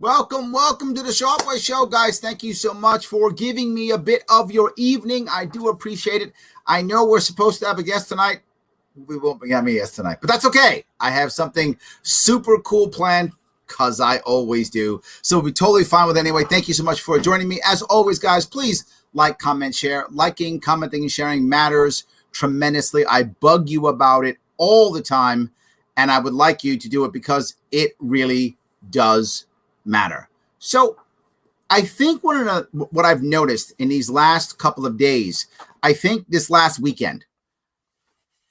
Welcome to the Sharpe Way Show, guys. Thank you so much for giving me a bit of your evening. I do appreciate it. I know we're supposed to have a guest tonight. We won't have a guest tonight, but that's okay. I have something super cool planned because I always do. So we'll be totally fine with it anyway. Thank you so much for joining me. As always, guys, please like, comment, share. Liking, commenting, and sharing matters tremendously. I bug you about it all the time, and I would like you to do it because it really does matter. So I think what I've noticed in these last couple of days, I think this last weekend,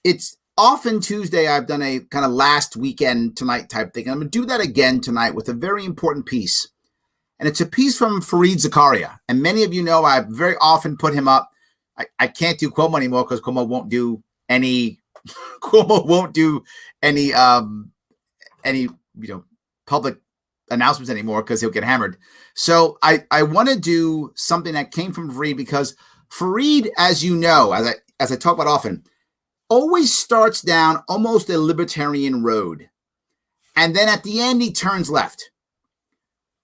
it's often Tuesday I've done a kind of last weekend tonight type thing. And I'm going to do that again tonight with a very important piece. And it's a piece from Fareed Zakaria. And many of you know I very often put him up. I can't do Cuomo anymore because Cuomo won't do any public announcements anymore because he'll get hammered. So I want to do something that came from Fareed because Fareed, as you know, as I talk about often, always starts down almost a libertarian road. And then at the end, he turns left.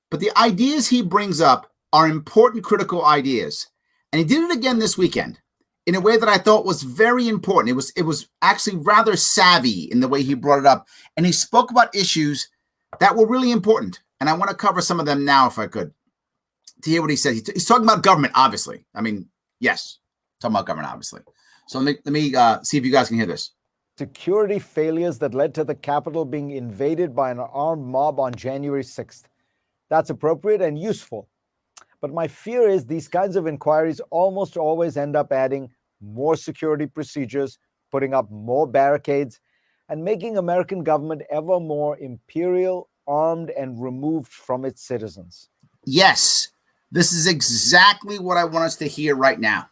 But the ideas he brings up are important, critical ideas. And he did it again this weekend in a way that I thought was very important. It was actually rather savvy in the way he brought it up. And he spoke about issues that were really important. And I want to cover some of them now, if I could, to hear what he said. He's talking about government, obviously. I mean, yes, talking about government, obviously. So let me see if you guys can hear this. Security failures that led to the Capitol being invaded by an armed mob on January 6th. That's appropriate and useful. But my fear is these kinds of inquiries almost always end up adding more security procedures, putting up more barricades, and making American government ever more imperial, armed, and removed from its citizens. Yes, this is exactly what I want us to hear right now.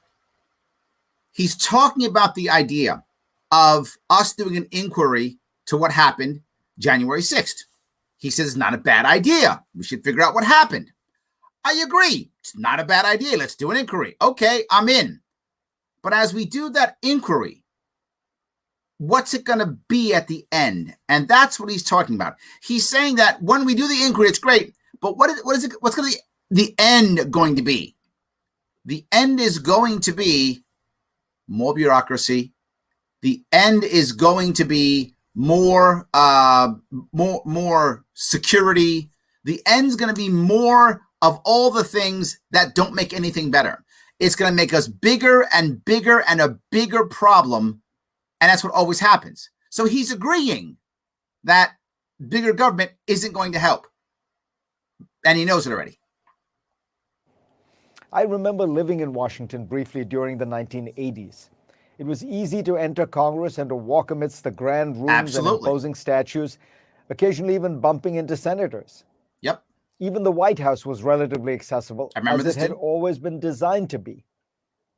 He's talking about the idea of us doing an inquiry to what happened January 6th. He says it's not a bad idea. We should figure out what happened. I agree. It's not a bad idea. Let's do an inquiry. Okay, I'm in. But as we do that inquiry, what's it going to be at the end? And that's what he's talking about. He's saying that when we do the inquiry, it's great. But what's going to be the end going to be? The end is going to be more bureaucracy. The end is going to be more security. The end's going to be more of all the things that don't make anything better. It's going to make us bigger and bigger and a bigger problem. And that's what always happens. So he's agreeing that bigger government isn't going to help. And he knows it already. I remember living in Washington briefly during the 1980s. It was easy to enter Congress and to walk amidst the grand rooms Absolutely. And imposing statues, occasionally even bumping into senators. Yep. Even the White House was relatively accessible, as it had always been designed to be.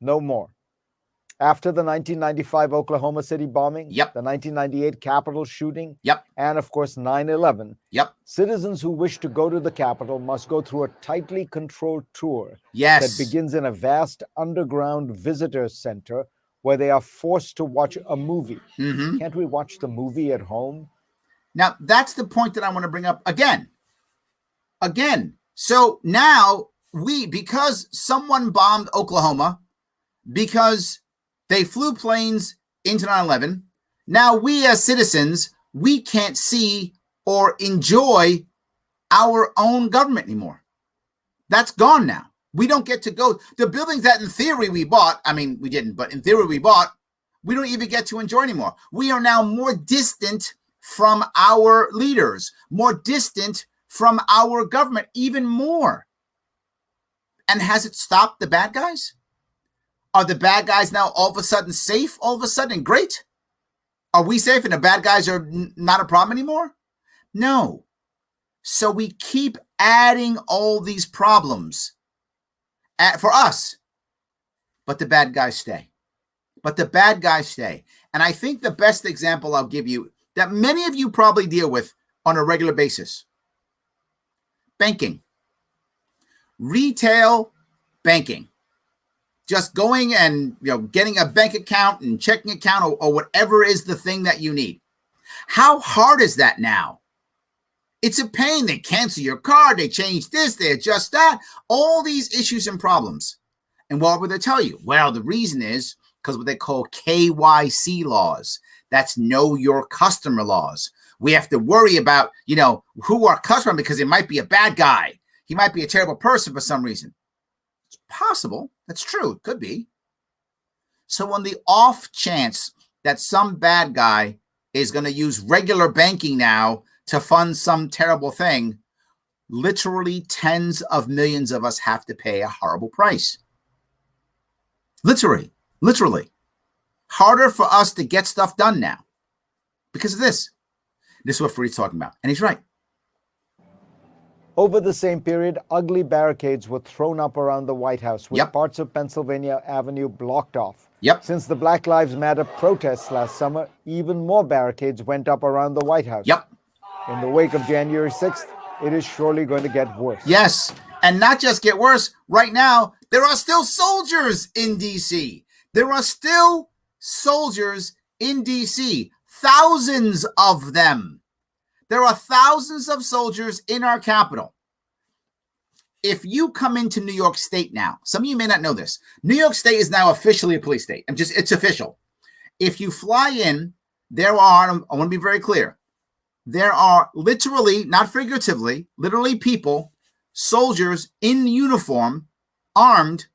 No more. After the 1995 Oklahoma City bombing, Yep. the 1998 Capitol shooting, Yep. and of course 9/11, Yep. citizens who wish to go to the Capitol must go through a tightly controlled tour Yes. that begins in a vast underground visitor center where they are forced to watch a movie. Mm-hmm. Can't we watch the movie at home? Now, that's the point that I want to bring up again. So now because someone bombed Oklahoma, because they flew planes into 9/11, now we as citizens, we can't see or enjoy our own government anymore. That's gone now. We don't get to go. The buildings that in theory we bought, I mean, we didn't, but in theory we bought, we don't even get to enjoy anymore. We are now more distant from our leaders, more distant from our government, even more. And has it stopped the bad guys? Are the bad guys now all of a sudden safe, all of a sudden great? Are we safe and the bad guys are not a problem anymore? No. So we keep adding all these problems for us, but the bad guys stay. And I think the best example I'll give you that many of you probably deal with on a regular basis, banking, retail banking. Just going and getting a bank account and checking account or whatever is the thing that you need. How hard is that now? It's a pain. They cancel your card. They change this. They adjust that. All these issues and problems. And what would they tell you? Well, the reason is because what they call KYC laws. That's know your customer laws. We have to worry about, who our customer, because it might be a bad guy. He might be a terrible person for some reason. It's possible. That's true. It could be. So on the off chance that some bad guy is going to use regular banking now to fund some terrible thing, literally tens of millions of us have to pay a horrible price. Literally. Harder for us to get stuff done now because of this. This is what Fareed's talking about. And he's right. Over the same period, ugly barricades were thrown up around the White House with parts of Pennsylvania Avenue blocked off. Since the Black Lives Matter protests last summer, even more barricades went up around the White House. In the wake of January 6th, it is surely going to get worse. Yes, and not just get worse. Right now, there are still soldiers in D.C. There are still soldiers in D.C., thousands of them. There are thousands of soldiers in our capital. If you come into New York State now, some of you may not know this. New York State is now officially a police state. It's official. If you fly in, I want to be very clear. There are literally, not figuratively, literally people, soldiers in uniform, armed,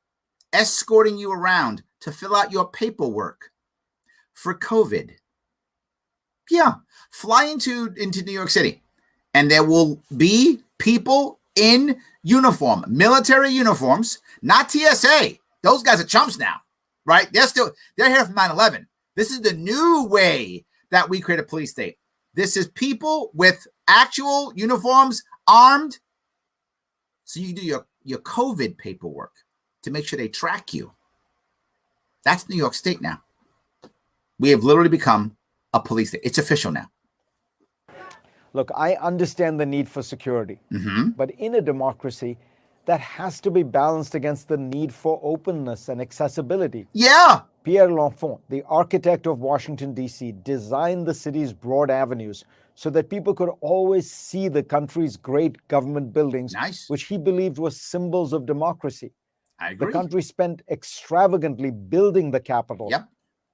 escorting you around to fill out your paperwork for COVID. Yeah, fly into New York City, and there will be people in uniform, military uniforms, not TSA. Those guys are chumps now, right? They're here from 9/11. This is the new way that we create a police state. This is people with actual uniforms, armed, so you can do your COVID paperwork to make sure they track you. That's New York State now. We have literally become a police state. It's official now. Look, I understand the need for security, but in a democracy, that has to be balanced against the need for openness and accessibility. Yeah. Pierre L'Enfant, the architect of Washington, D.C., designed the city's broad avenues so that people could always see the country's great government buildings, which he believed were symbols of democracy. I agree. The country spent extravagantly building the Capitol,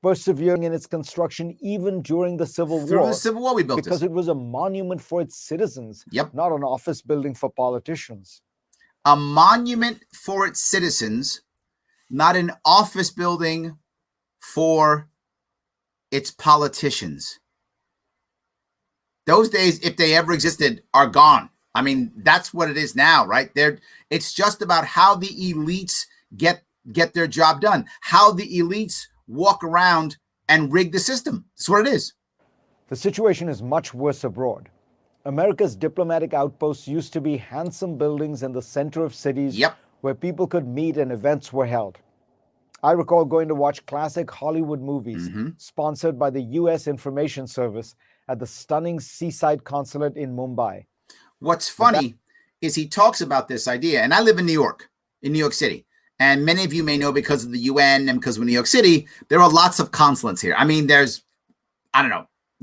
persevering in its construction even during the Civil War. Through the Civil War, we built because it was a monument for its citizens, not an office building for politicians. A monument for its citizens, not an office building for its politicians. Those days, if they ever existed, are gone. I mean, that's what it is now, right? It's just about how the elites get their job done, how the elites walk around and rig the system. That's what it is. The situation is much worse abroad. America's diplomatic outposts used to be handsome buildings in the center of cities where people could meet and events were held. I recall going to watch classic Hollywood movies sponsored by the U.S. Information Service at the stunning seaside consulate in Mumbai. What's funny is he talks about this idea, and I live in New York City. And many of you may know because of the UN and because of New York City, there are lots of consulates here. I mean, there's,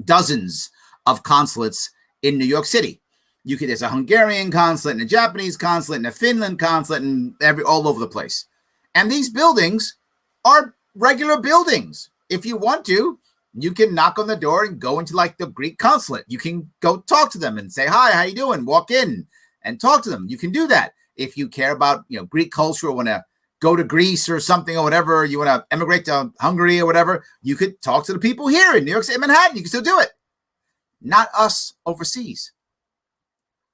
dozens of consulates in New York City. There's a Hungarian consulate and a Japanese consulate and a Finland consulate and all over the place. And these buildings are regular buildings. If you want to, you can knock on the door and go into like the Greek consulate. You can go talk to them and say, hi, how you doing? Walk in and talk to them. You can do that. If you care about, Greek culture or want to go to Greece or something or whatever, you want to emigrate to Hungary or whatever, you could talk to the people here in New York City, Manhattan. You can still do it. Not us overseas.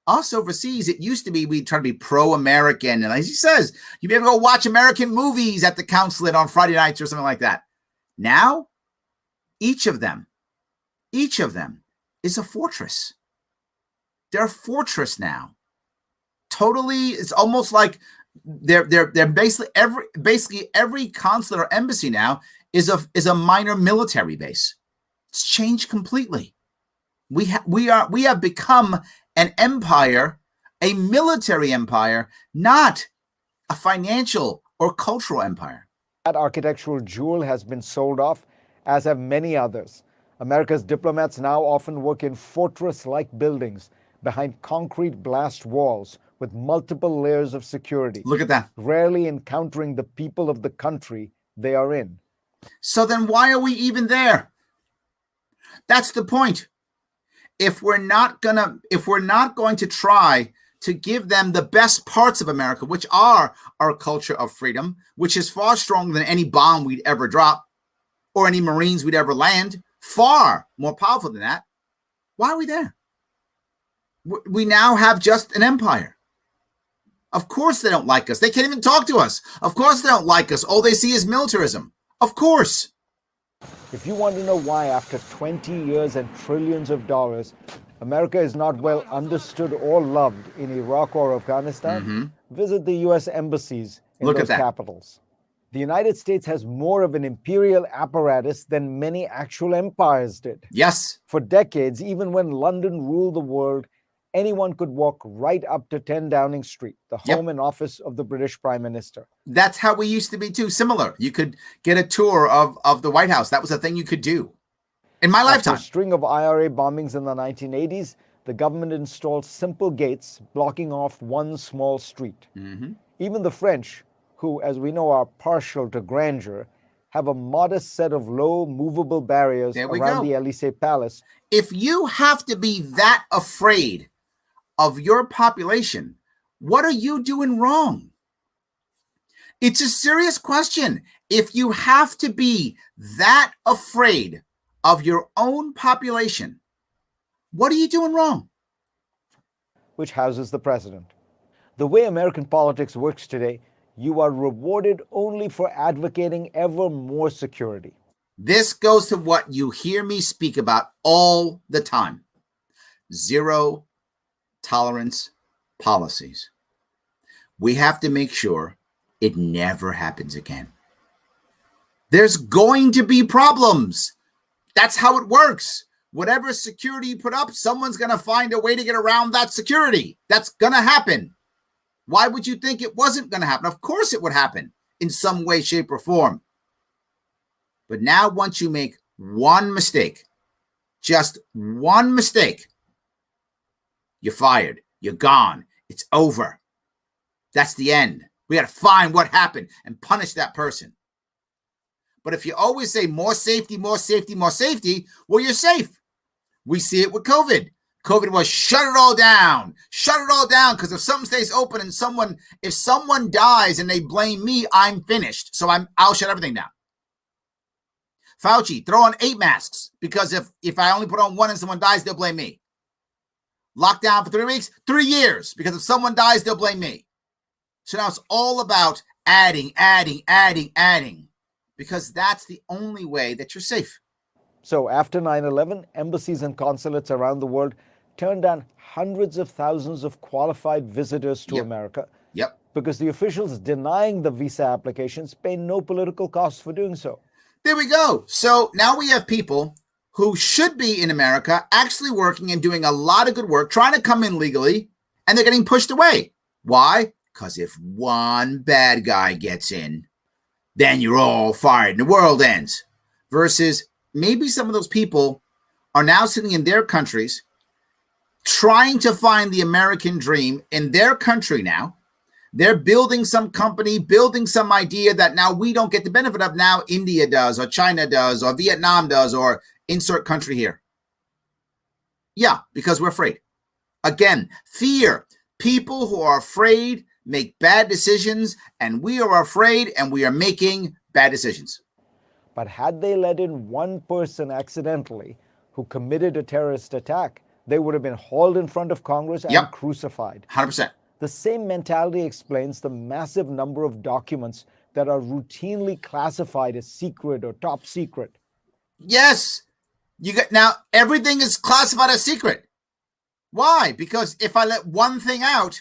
Us overseas, it used to be we try to be pro-American. And as he says, you'd be able to go watch American movies at the consulate on Friday nights or something like that. Now, each of them is a fortress. They're a fortress now. Totally, it's almost like they're basically every consulate or embassy now is a minor military base. It's changed completely. We have become an empire, a military empire, not a financial or cultural empire. That architectural jewel has been sold off, as have many others. America's diplomats now often work in fortress-like buildings, behind concrete blast walls with multiple layers of security, Look at that. rarely encountering the people of the country they are in. So then why are we even there? That's the point. If we're not going to try to give them the best parts of America, which are our culture of freedom, which is far stronger than any bomb we'd ever drop or any Marines we'd ever land, far more powerful than that, why are we there? We now have just an empire. Of course they don't like us. They can't even talk to us. Of course they don't like us. All they see is militarism. Of course. If you want to know why, after 20 years and trillions of dollars, America is not well understood or loved in Iraq or Afghanistan, visit the U.S. embassies in those capitals. The United States has more of an imperial apparatus than many actual empires did. Yes. For decades, even when London ruled the world, anyone could walk right up to 10 Downing Street, the home and office of the British Prime Minister. That's how we used to be too, similar. You could get a tour of the White House. That was a thing you could do. In my lifetime. After a string of IRA bombings in the 1980s, the government installed simple gates blocking off one small street. Even the French, who, as we know, are partial to grandeur, have a modest set of low, movable barriers around the Élysée Palace. If you have to be that afraid of your population, what are you doing wrong? It's a serious question. If you have to be that afraid of your own population, what are you doing wrong? Which houses the president. The way American politics works today, you are rewarded only for advocating ever more security. This goes to what you hear me speak about all the time. Zero tolerance policies. We have to make sure it never happens again. There's going to be problems. That's how it works. Whatever security you put up, someone's going to find a way to get around that security. That's going to happen. Why would you think it wasn't going to happen? Of course it would happen in some way, shape, or form. But now once you make one mistake, just one mistake, you're fired. You're gone. It's over. That's the end. We got to find what happened and punish that person. But if you always say more safety, more safety, more safety, well, you're safe. We see it with COVID. COVID was shut it all down. Shut it all down, because if something stays open and if someone dies and they blame me, I'm finished. So I'll shut everything down. Fauci, throw on 8 masks, because if I only put on 1 and someone dies, they'll blame me. Lockdown for 3 weeks, 3 years, because if someone dies, they'll blame me. So now it's all about adding, because that's the only way that you're safe. So after 9/11, embassies and consulates around the world turned down hundreds of thousands of qualified visitors to America. Because the officials denying the visa applications pay no political cost for doing so. There we go. So now we have people who should be in America actually working and doing a lot of good work, trying to come in legally, and they're getting pushed away. Why? Because if one bad guy gets in, then you're all fired and the world ends. Versus maybe some of those people are now sitting in their countries trying to find the American dream in their country now. They're building some company, building some idea that now we don't get the benefit of. Now India does, or China does, or Vietnam does, or insert country here. Yeah, because we're afraid. Again, fear. People who are afraid make bad decisions, and we are afraid and we are making bad decisions. But had they let in one person accidentally who committed a terrorist attack, they would have been hauled in front of Congress and crucified. 100%. The same mentality explains the massive number of documents that are routinely classified as secret or top secret. Yes. Now everything is classified as secret. Why? Because if I let one thing out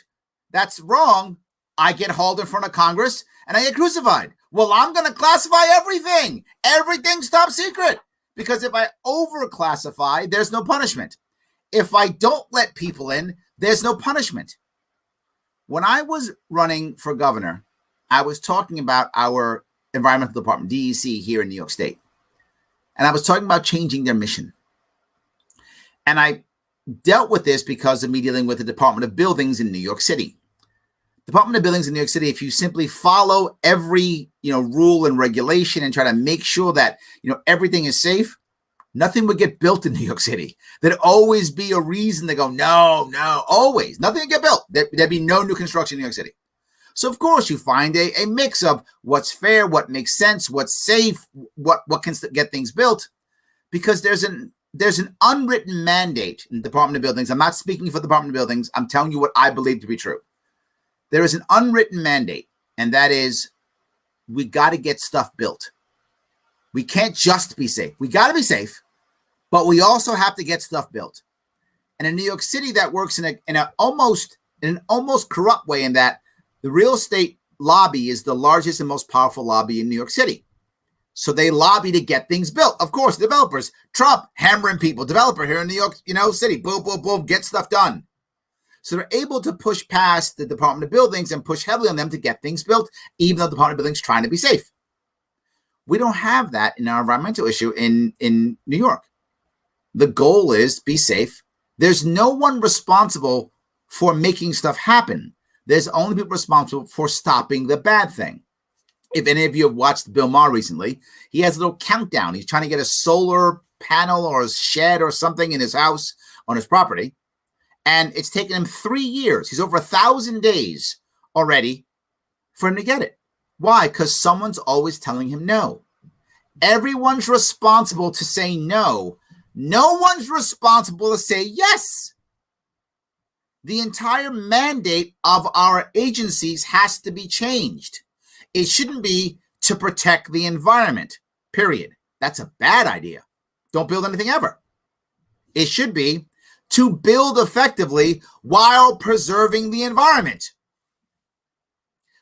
that's wrong, I get hauled in front of Congress and I get crucified. Well, I'm going to classify everything. Everything's top secret. Because if I overclassify, there's no punishment. If I don't let people in, there's no punishment. When I was running for governor, I was talking about our environmental department, DEC, here in New York State. And I was talking about changing their mission. And I dealt with this because of me dealing with the Department of Buildings in New York City. Department of Buildings in New York City, if you simply follow every, rule and regulation and try to make sure that, everything is safe, nothing would get built in New York City. There'd always be a reason to go, no, always. Nothing would get built. There'd be no new construction in New York City. So, of course, you find a mix of what's fair, what makes sense, what's safe, what can get things built, because there's an unwritten mandate in the Department of Buildings. I'm not speaking for the Department of Buildings. I'm telling you what I believe to be true. There is an unwritten mandate, and that is we got to get stuff built. We can't just be safe. We got to be safe, but we also have to get stuff built. And in New York City, that works in an almost corrupt way, in that the real estate lobby is the largest and most powerful lobby in New York City. So they lobby to get things built. Of course, developers, Trump hammering people, developer here in New York, City, boom, boom, boom, get stuff done. So they're able to push past the Department of Buildings and push heavily on them to get things built, even though the Department of Buildings is trying to be safe. We don't have that in our environmental issue in New York. The goal is be safe. There's no one responsible for making stuff happen. There's only people responsible for stopping the bad thing. If any of you have watched Bill Maher recently, he has a little countdown. He's trying to get a solar panel or a shed or something in his house on his property. And it's taken him 3 years. He's over 1,000 days already for him to get it. Why? Because someone's always telling him no. Everyone's responsible to say no. No one's responsible to say yes. The entire mandate of our agencies has to be changed. It shouldn't be to protect the environment, period. That's a bad idea. Don't build anything ever. It should be to build effectively while preserving the environment.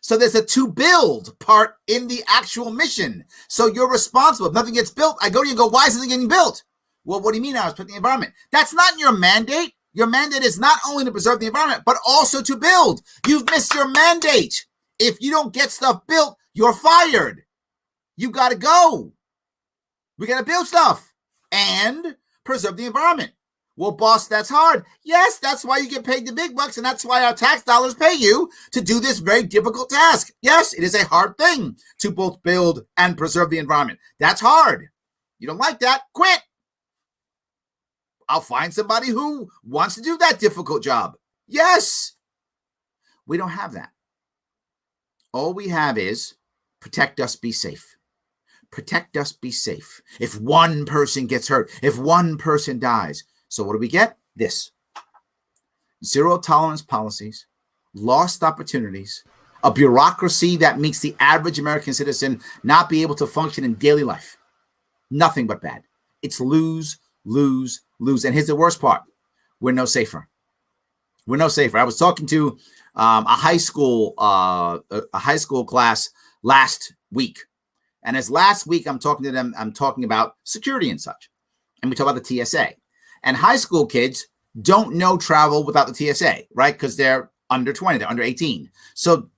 So there's a to build part in the actual mission. So you're responsible. If nothing gets built, I go to you and go, why isn't it getting built? Well, what do you mean I was protecting the environment? That's not your mandate. Your mandate is not only to preserve the environment, but also to build. You've missed your mandate. If you don't get stuff built, you're fired. You got to go. We got to build stuff and preserve the environment. Well, boss, that's hard. Yes, that's why you get paid the big bucks, and that's why our tax dollars pay you to do this very difficult task. Yes, it is a hard thing to both build and preserve the environment. That's hard. You don't like that? Quit. I'll find somebody who wants to do that difficult job. Yes. We don't have that. All we have is protect us, be safe. Protect us, be safe. If one person gets hurt, if one person dies. So what do we get? This. Zero tolerance policies, lost opportunities, a bureaucracy that makes the average American citizen not be able to function in daily life. Nothing but bad. It's lose, lose, lose. And here's the worst part. We're no safer. We're no safer. I was talking to a high school class last week. And as last week, I'm talking to them, I'm talking about security and such. And we talk about the TSA. And high school kids don't know travel without the TSA, right? Because they're under 20, they're under 18. So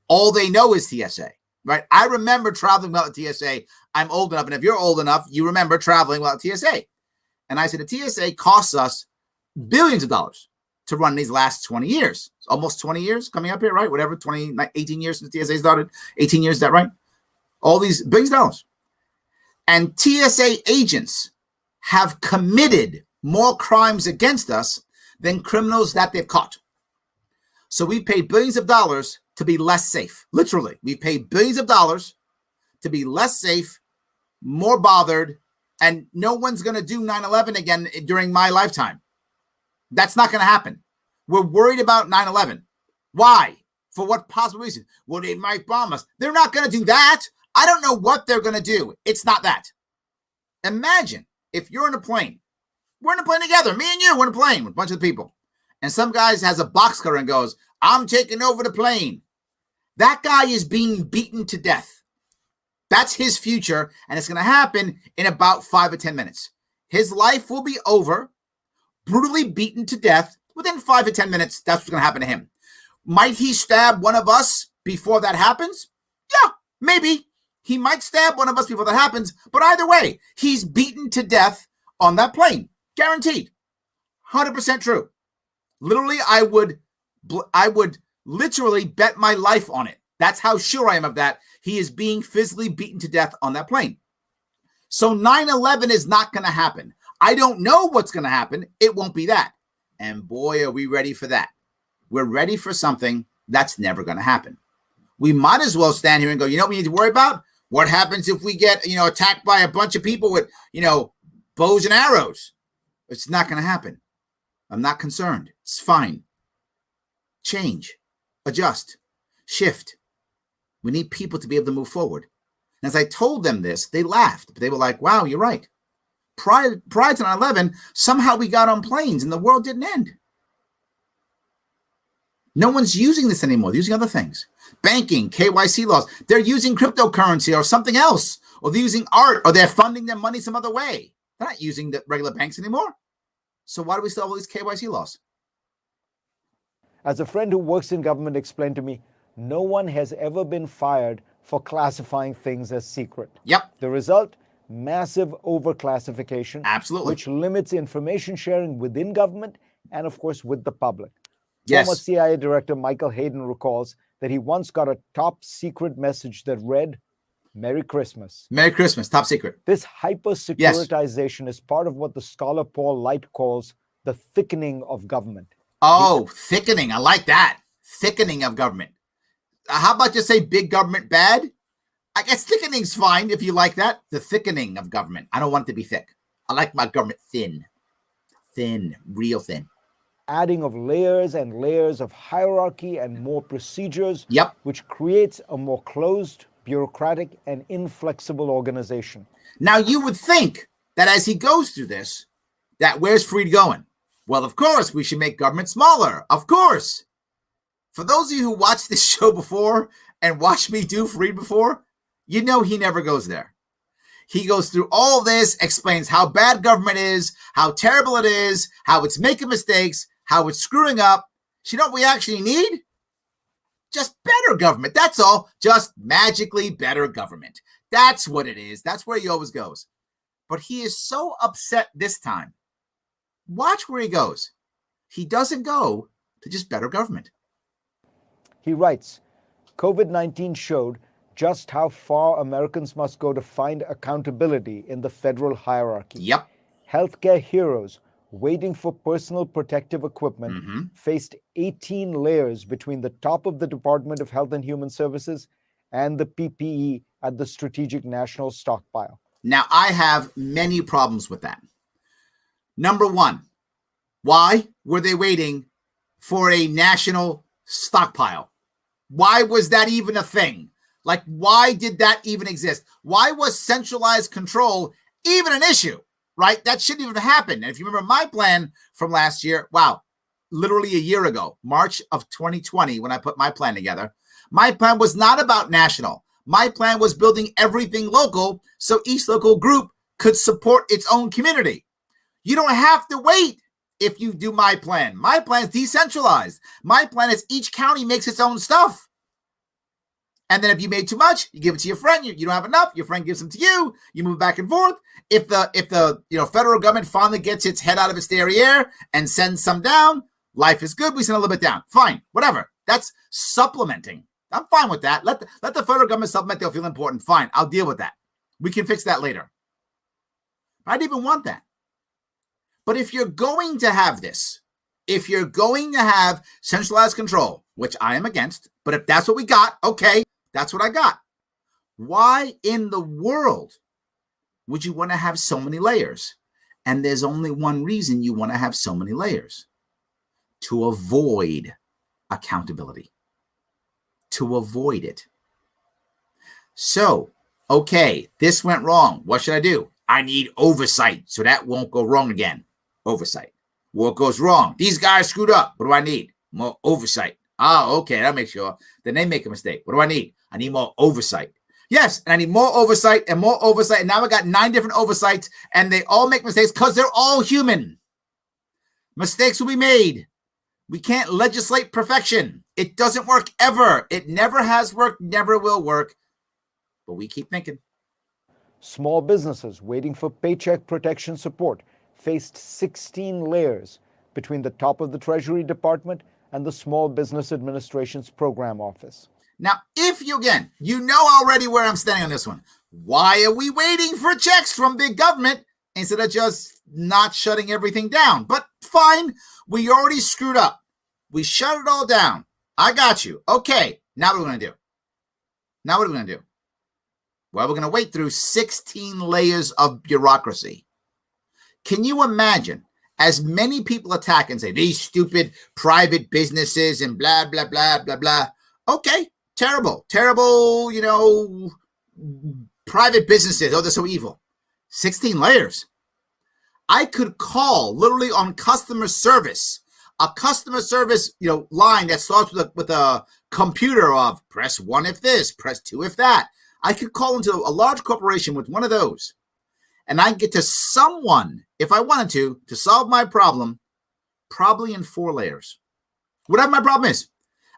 all they know is TSA, right? I remember traveling without the TSA. I'm old enough. And if you're old enough, you remember traveling without TSA. And I said, the TSA costs us billions of dollars to run these last 20 years. It's almost 20 years coming up here, right? Whatever, 18 years since TSA started. 18 years, is that right? All these billions of dollars. And TSA agents have committed more crimes against us than criminals that they've caught. So we paid billions of dollars to be less safe. Literally, we paid billions of dollars to be less safe, more bothered, and no one's going to do 9/11 again during my lifetime. That's not going to happen. We're worried about 9/11. Why? For what possible reason? Well, they might bomb us. They're not going to do that. I don't know what they're going to do. It's not that. Imagine if you're in a plane. We're in a plane together. Me and you, we're in a plane with a bunch of people. And some guy has a boxcar and goes, I'm taking over the plane. That guy is being beaten to death. That's his future. And it's going to happen in about 5 or 10 minutes. His life will be over, brutally beaten to death. Within 5 or 10 minutes, that's what's going to happen to him. Might he stab one of us before that happens? Yeah, maybe. He might stab one of us before that happens. But either way, he's beaten to death on that plane. Guaranteed. 100% true. Literally, I would literally bet my life on it. That's how sure I am of that. He is being physically beaten to death on that plane. So 9/11 is not going to happen. I don't know what's going to happen. It won't be that. And boy, are we ready for that. We're ready for something that's never going to happen. We might as well stand here and go, you know what we need to worry about? What happens if we get, attacked by a bunch of people with, bows and arrows? It's not going to happen. I'm not concerned. It's fine. Change, adjust, shift. We need people to be able to move forward. And as I told them this, they laughed. But they were like, wow, you're right. Prior to 9/11, somehow we got on planes and the world didn't end. No one's using this anymore. They're using other things. Banking, KYC laws. They're using cryptocurrency or something else. Or they're using art, or they're funding their money some other way. They're not using the regular banks anymore. So why do we still have all these KYC laws? As a friend who works in government explained to me, no one has ever been fired for classifying things as secret. Yep. The result? Massive overclassification. Absolutely. Which limits information sharing within government and, of course, with the public. Yes. Former CIA Director Michael Hayden recalls that he once got a top secret message that read, Merry Christmas. Merry Christmas, top secret. This hyper-securitization is part of what the scholar Paul Light calls the thickening of government. Oh, thickening. I like that. Thickening of government. How about just say big government bad? I guess thickening's fine if you like that. The thickening of government. I don't want it to be thick. I like my government thin. Thin, real thin. Adding of layers and layers of hierarchy and more procedures, Yep. which creates a more closed, bureaucratic, and inflexible organization. Now, you would think that as he goes through this, that where's Freed going? Well, of course, we should make government smaller. Of course. For those of you who watched this show before and watched me do Freed before, you know he never goes there. He goes through all this, explains how bad government is, how terrible it is, how it's making mistakes, how it's screwing up. So you know what we actually need? Just better government. That's all. Just magically better government. That's what it is. That's where he always goes. But he is so upset this time. Watch where he goes. He doesn't go to just better government. He writes, COVID-19 showed just how far Americans must go to find accountability in the federal hierarchy. Yep. Healthcare heroes waiting for personal protective equipment faced 18 layers between the top of the Department of Health and Human Services and the PPE at the Strategic National Stockpile. Now, I have many problems with that. Number one, why were they waiting for a national stockpile? Why was that even a thing? Like, why did that even exist? Why was centralized control even an issue, right? That shouldn't even happen. And if you remember my plan from last year, wow, literally a year ago, March of 2020, when I put my plan together, my plan was not about national. My plan was building everything local so each local group could support its own community. You don't have to wait if you do my plan. My plan is decentralized. My plan is each county makes its own stuff. And then if you made too much, you give it to your friend. You don't have enough, your friend gives them to you. You move back and forth. If the federal government finally gets its head out of its derriere and sends some down, life is good. We send a little bit down. Fine, whatever. That's supplementing. I'm fine with that. Let the federal government supplement. They'll feel important. Fine, I'll deal with that. We can fix that later. I didn't even want that. But if you're going to have this, if you're going to have centralized control, which I am against, but if that's what we got, okay, that's what I got. Why in the world would you want to have so many layers? And there's only one reason you want to have so many layers: to avoid accountability, to avoid it. So, okay, this went wrong. What should I do? I need oversight so that won't go wrong again. Oversight. What goes wrong? These guys screwed up. What do I need? More oversight. Oh, okay, that makes sure. Then they make a mistake. What do I need? I need more oversight. Yes, and I need more oversight and more oversight. And now I got 9 different oversights, and they all make mistakes because they're all human. Mistakes will be made. We can't legislate perfection. It doesn't work ever. It never has worked, never will work. But we keep thinking. Small businesses waiting for Paycheck Protection support faced 16 layers between the top of the Treasury Department and the Small Business Administration's program office. Now, if you, again, you know already where I'm standing on this one. Why are we waiting for checks from big government instead of just not shutting everything down? But fine, we already screwed up. We shut it all down. I got you. Okay, now what are we going to do? Now what are we going to do? Well, we're going to wait through 16 layers of bureaucracy. Can you imagine as many people attack and say, these stupid private businesses and blah, blah, blah, blah, blah. Okay, terrible, private businesses. Oh, they're so evil. 16 layers. I could call literally on customer service, a customer service, line that starts with a computer of press 1 if this, press 2 if that. I could call into a large corporation with one of those, and I get to someone, if I wanted to solve my problem, probably in 4 layers. Whatever my problem is,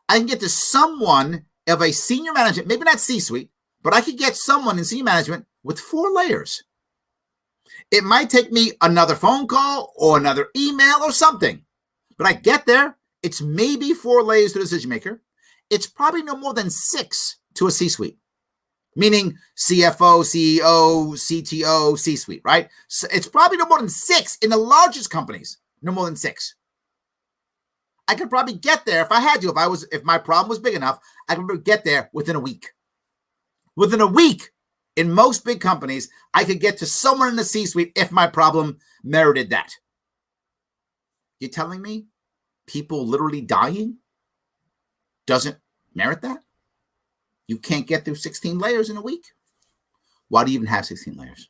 I can get to someone of a senior management, maybe not C-suite, but I could get someone in senior management with 4 layers. It might take me another phone call or another email or something, but I get there. It's maybe 4 layers to the decision maker. It's probably no more than 6 to a C-suite, meaning CFO, CEO, CTO, C-suite, right? So it's probably no more than 6 in the largest companies, no more than 6. I could probably get there if I had to, if my problem was big enough, I could get there within a week. Within a week, in most big companies, I could get to someone in the C-suite if my problem merited that. You're telling me people literally dying doesn't merit that? You can't get through 16 layers in a week? Why do you even have 16 layers?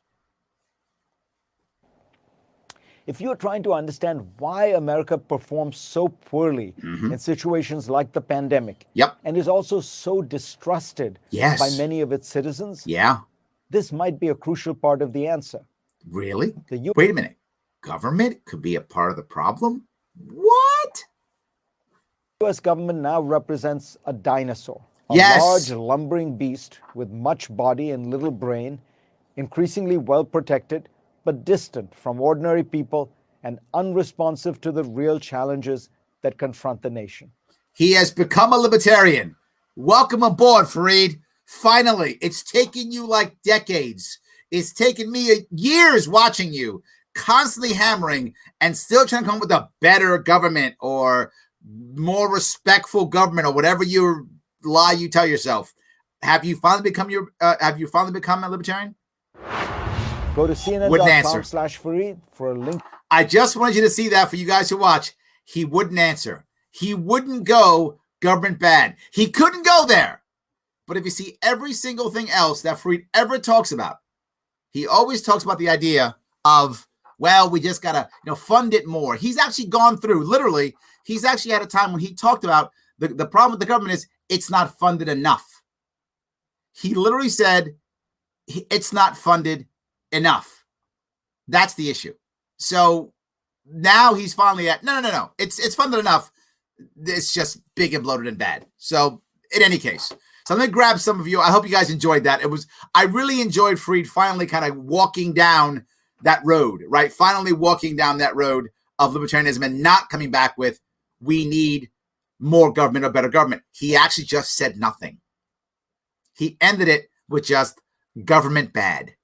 If you're trying to understand why America performs so poorly in situations like the pandemic, and is also so distrusted by many of its citizens, this might be a crucial part of the answer. Really? Wait a minute. Government could be a part of the problem? What? The U.S. government now represents a dinosaur, a large lumbering beast with much body and little brain, increasingly well protected, but distant from ordinary people and unresponsive to the real challenges that confront the nation. He has become a libertarian. Welcome aboard, Fareed. Finally, it's taken you like decades. It's taken me years watching you, constantly hammering and still trying to come up with a better government or more respectful government or whatever you lie you tell yourself. Have you finally become a libertarian? Go to CNN.com/Fareed for a link. I just wanted you to see that for you guys who watch. He wouldn't answer. He wouldn't go government bad. He couldn't go there. But if you see every single thing else that Fareed ever talks about, he always talks about the idea of, well, we just got to fund it more. He's actually gone through, literally, he's actually had a time when he talked about the problem with the government is it's not funded enough. He literally said it's not funded enough. That's the issue. So now he's finally at no. It's funded enough. It's just big and bloated and bad. So in any case, so I'm going to grab some of you. I hope you guys enjoyed that. I really enjoyed Fareed finally kind of walking down that road, right? Finally walking down that road of libertarianism and not coming back with, we need more government or better government. He actually just said nothing. He ended it with just government bad.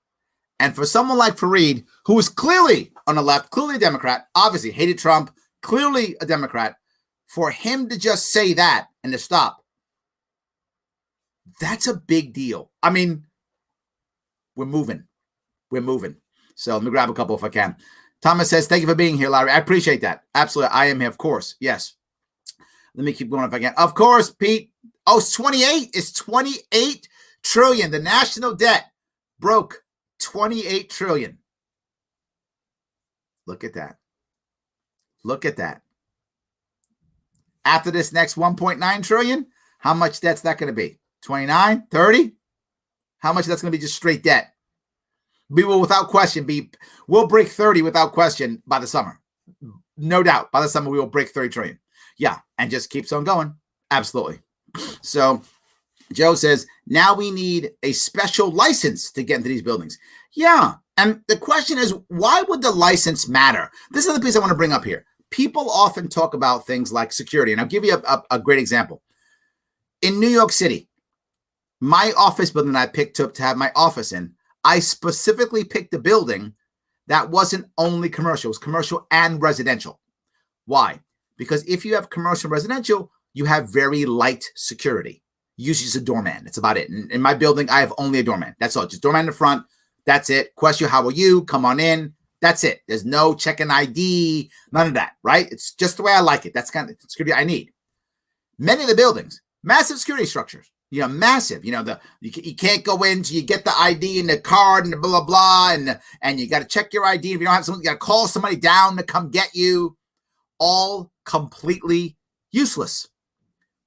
And for someone like Fareed, who was clearly on the left, clearly a Democrat, obviously hated Trump, clearly a Democrat, for him to just say that and to stop, that's a big deal. I mean, we're moving. So let me grab a couple if I can. Thomas says, thank you for being here, Larry. I appreciate that. Absolutely. I am here, of course. Yes. Let me keep going if I can. Of course, Pete. Oh, it's 28. It's 28 trillion. The national debt broke 28 trillion. Look at that. Look at that. After this next 1.9 trillion, how much debt's that going to be? 29, 30? How much that's going to be just straight debt? We will, without question, we'll break 30 without question by the summer. No doubt. By the summer, we will break 30 trillion. Yeah. And just keeps on going. Absolutely. So Joe says, now we need a special license to get into these buildings. Yeah. And the question is, why would the license matter? This is the piece I want to bring up here. people often talk about things like security. And I'll give you a great example. In New York City, my office building I picked up to have my office in, I specifically picked a building that wasn't only commercial. It was commercial and residential. Why? Because if you have commercial and residential, you have very light security. Usually it's a doorman. That's about it. In my building, I have only a doorman. That's all. Just doorman in the front. That's it. Question, how are you? Come on in. That's it. There's no checking ID, none of that, right? It's just the way I like it. That's kind of security I need. Many of the buildings, massive security structures, massive, you can't go in till you get the ID and the card and the blah, blah, blah. And you got to check your ID. If you don't have someone, you got to call somebody down to come get you. All completely useless.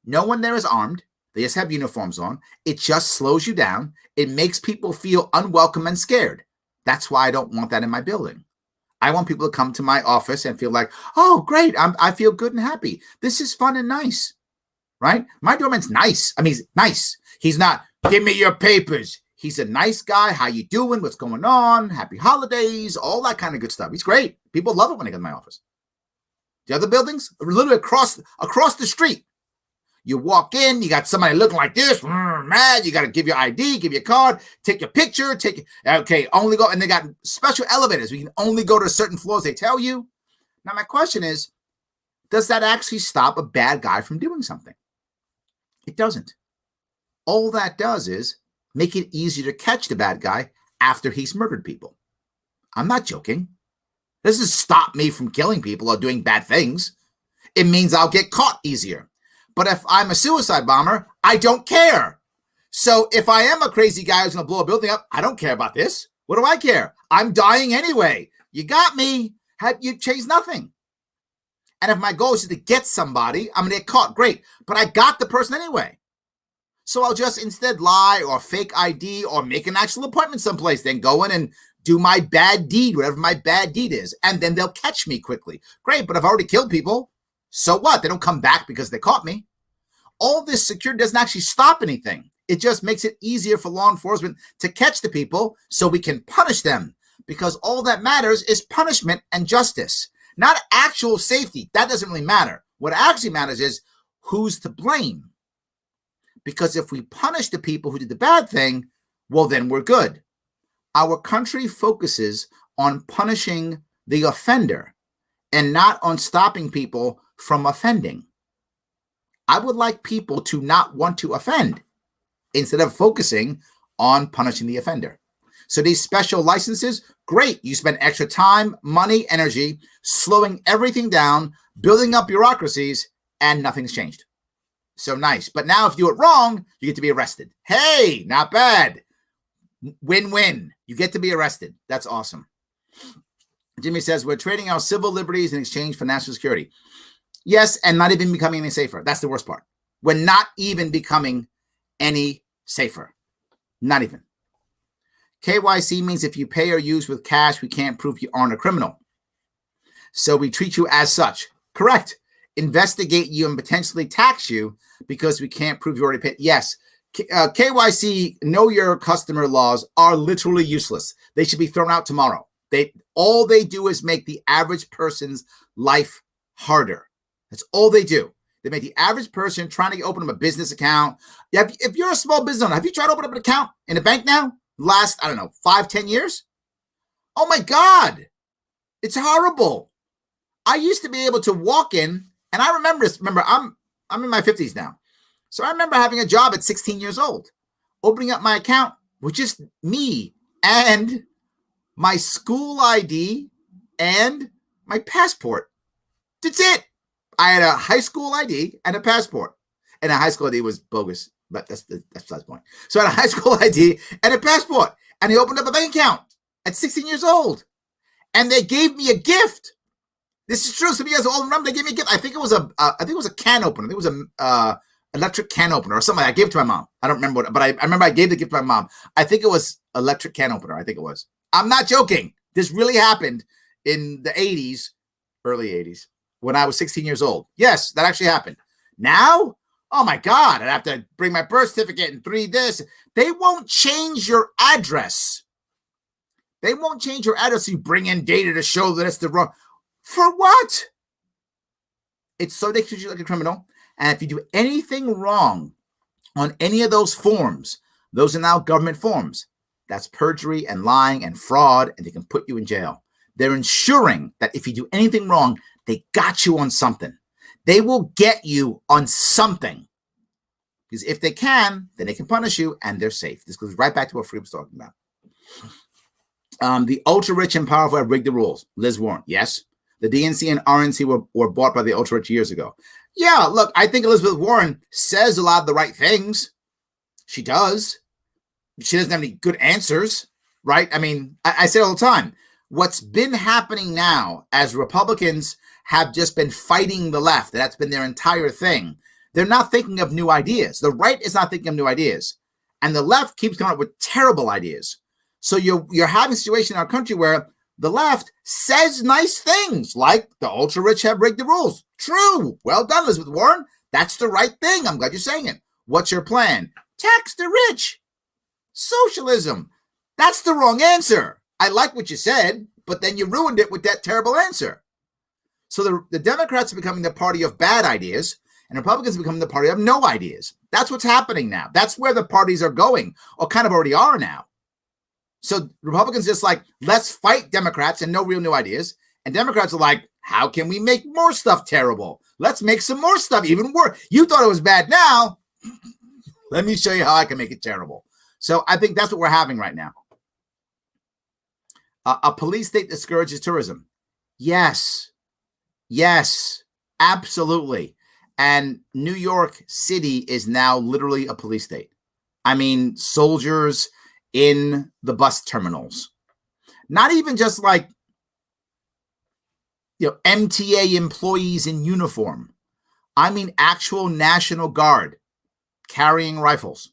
No one there is armed. They just have uniforms on. It just slows you down. It makes people feel unwelcome and scared. That's why I don't want that in my building. I want people to come to my office and feel like, oh, great. I feel good and happy. This is fun and nice, right? My doorman's nice. I mean, he's nice. He's not, give me your papers. He's a nice guy. How you doing? What's going on? Happy holidays, all that kind of good stuff. He's great. People love it when they come to my office. The other buildings are literally across the street. You walk in, you got somebody looking like this, mad. You got to give your ID, give your card, take your picture, only go. And they got special elevators. We can only go to certain floors, they tell you. Now, my question is, does that actually stop a bad guy from doing something? It doesn't. All that does is make it easier to catch the bad guy after he's murdered people. I'm not joking. This doesn't stop me from killing people or doing bad things. It means I'll get caught easier. But if I'm a suicide bomber, I don't care. So if I am a crazy guy who's going to blow a building up, I don't care about this. What do I care? I'm dying anyway. You got me. You changed nothing. And if my goal is to get somebody, I'm going to get caught. Great. But I got the person anyway. So I'll just instead lie or fake ID or make an actual appointment someplace, then go in and do my bad deed, whatever my bad deed is. And then they'll catch me quickly. Great. But I've already killed people. So what? They don't come back because they caught me. All this security doesn't actually stop anything. It just makes it easier for law enforcement to catch the people so we can punish them, because all that matters is punishment and justice, not actual safety. That doesn't really matter. What actually matters is who's to blame. Because if we punish the people who did the bad thing, well, then we're good. Our country focuses on punishing the offender and not on stopping people from offending. I would like people to not want to offend instead of focusing on punishing the offender. So these special licenses, great. You spend extra time, money, energy, slowing everything down, building up bureaucracies, and nothing's changed. So nice. But now if you do it wrong, you get to be arrested. Hey, not bad. Win-win. You get to be arrested. That's awesome. Jimmy says, we're trading our civil liberties in exchange for national security. Yes, and not even becoming any safer. That's the worst part. We're not even becoming any safer. Not even. KYC means if you pay or use with cash, we can't prove you aren't a criminal. So we treat you as such. Correct. Investigate you and potentially tax you because we can't prove you already paid. Yes. KYC, know your customer laws, are literally useless. They should be thrown out tomorrow. All they do is make the average person's life harder. That's all they do. They make the average person trying to open up a business account. If you're a small business owner, have you tried to open up an account in a bank now? Last, 5-10 years? Oh my God. It's horrible. I used to be able to walk in, and I remember this. Remember, I'm in my 50s now. So I remember having a job at 16 years old, opening up my account with just me and my school ID and my passport. That's it. I had a high school ID and a passport. And a high school ID was bogus, but that's the point. So I had a high school ID and a passport. And he opened up a bank account at 16 years old. And they gave me a gift. This is true. Some of you guys all remember they gave me a gift. I think it was a can opener. I think it was a electric can opener or something. I gave it to my mom. I don't remember what, but I remember I gave the gift to my mom. I think it was electric can opener. I think it was. I'm not joking. This really happened in the 80s, early 80s, when I was 16 years old. Yes, that actually happened. Now, oh my God, I'd have to bring my birth certificate and 3 this. They won't change your address. They won't change your address. You bring in data to show that it's the wrong. For what? It's so they treat you like a criminal. And if you do anything wrong on any of those forms, those are now government forms. That's perjury and lying and fraud, and they can put you in jail. They're ensuring that if you do anything wrong, they got you on something. They will get you on something. Because if they can, then they can punish you, and they're safe. This goes right back to what Freed was talking about. The ultra-rich and powerful have rigged the rules. Liz Warren, yes. The DNC and RNC were bought by the ultra-rich years ago. Yeah, look, I think Elizabeth Warren says a lot of the right things. She does. She doesn't have any good answers, right? I mean, I say it all the time. What's been happening now as Republicans have just been fighting the left, that's been their entire thing. They're not thinking of new ideas. The right is not thinking of new ideas. And the left keeps coming up with terrible ideas. So you're having a situation in our country where the left says nice things like the ultra-rich have rigged the rules. True. Well done, Elizabeth Warren. That's the right thing. I'm glad you're saying it. What's your plan? Tax the rich. Socialism. That's the wrong answer. I like what you said, but then you ruined it with that terrible answer. So the Democrats are becoming the party of bad ideas, and Republicans are becoming the party of no ideas. That's what's happening now. That's where the parties are going, or kind of already are now. So Republicans just like, let's fight Democrats and no real new ideas. And Democrats are like, how can we make more stuff terrible? Let's make some more stuff even worse. You thought it was bad. Now, let me show you how I can make it terrible. So I think that's what we're having right now. A police state discourages tourism. Yes. Yes, absolutely. And New York City is now literally a police state. I mean, soldiers in the bus terminals, not even just like, MTA employees in uniform. I mean, actual National Guard carrying rifles.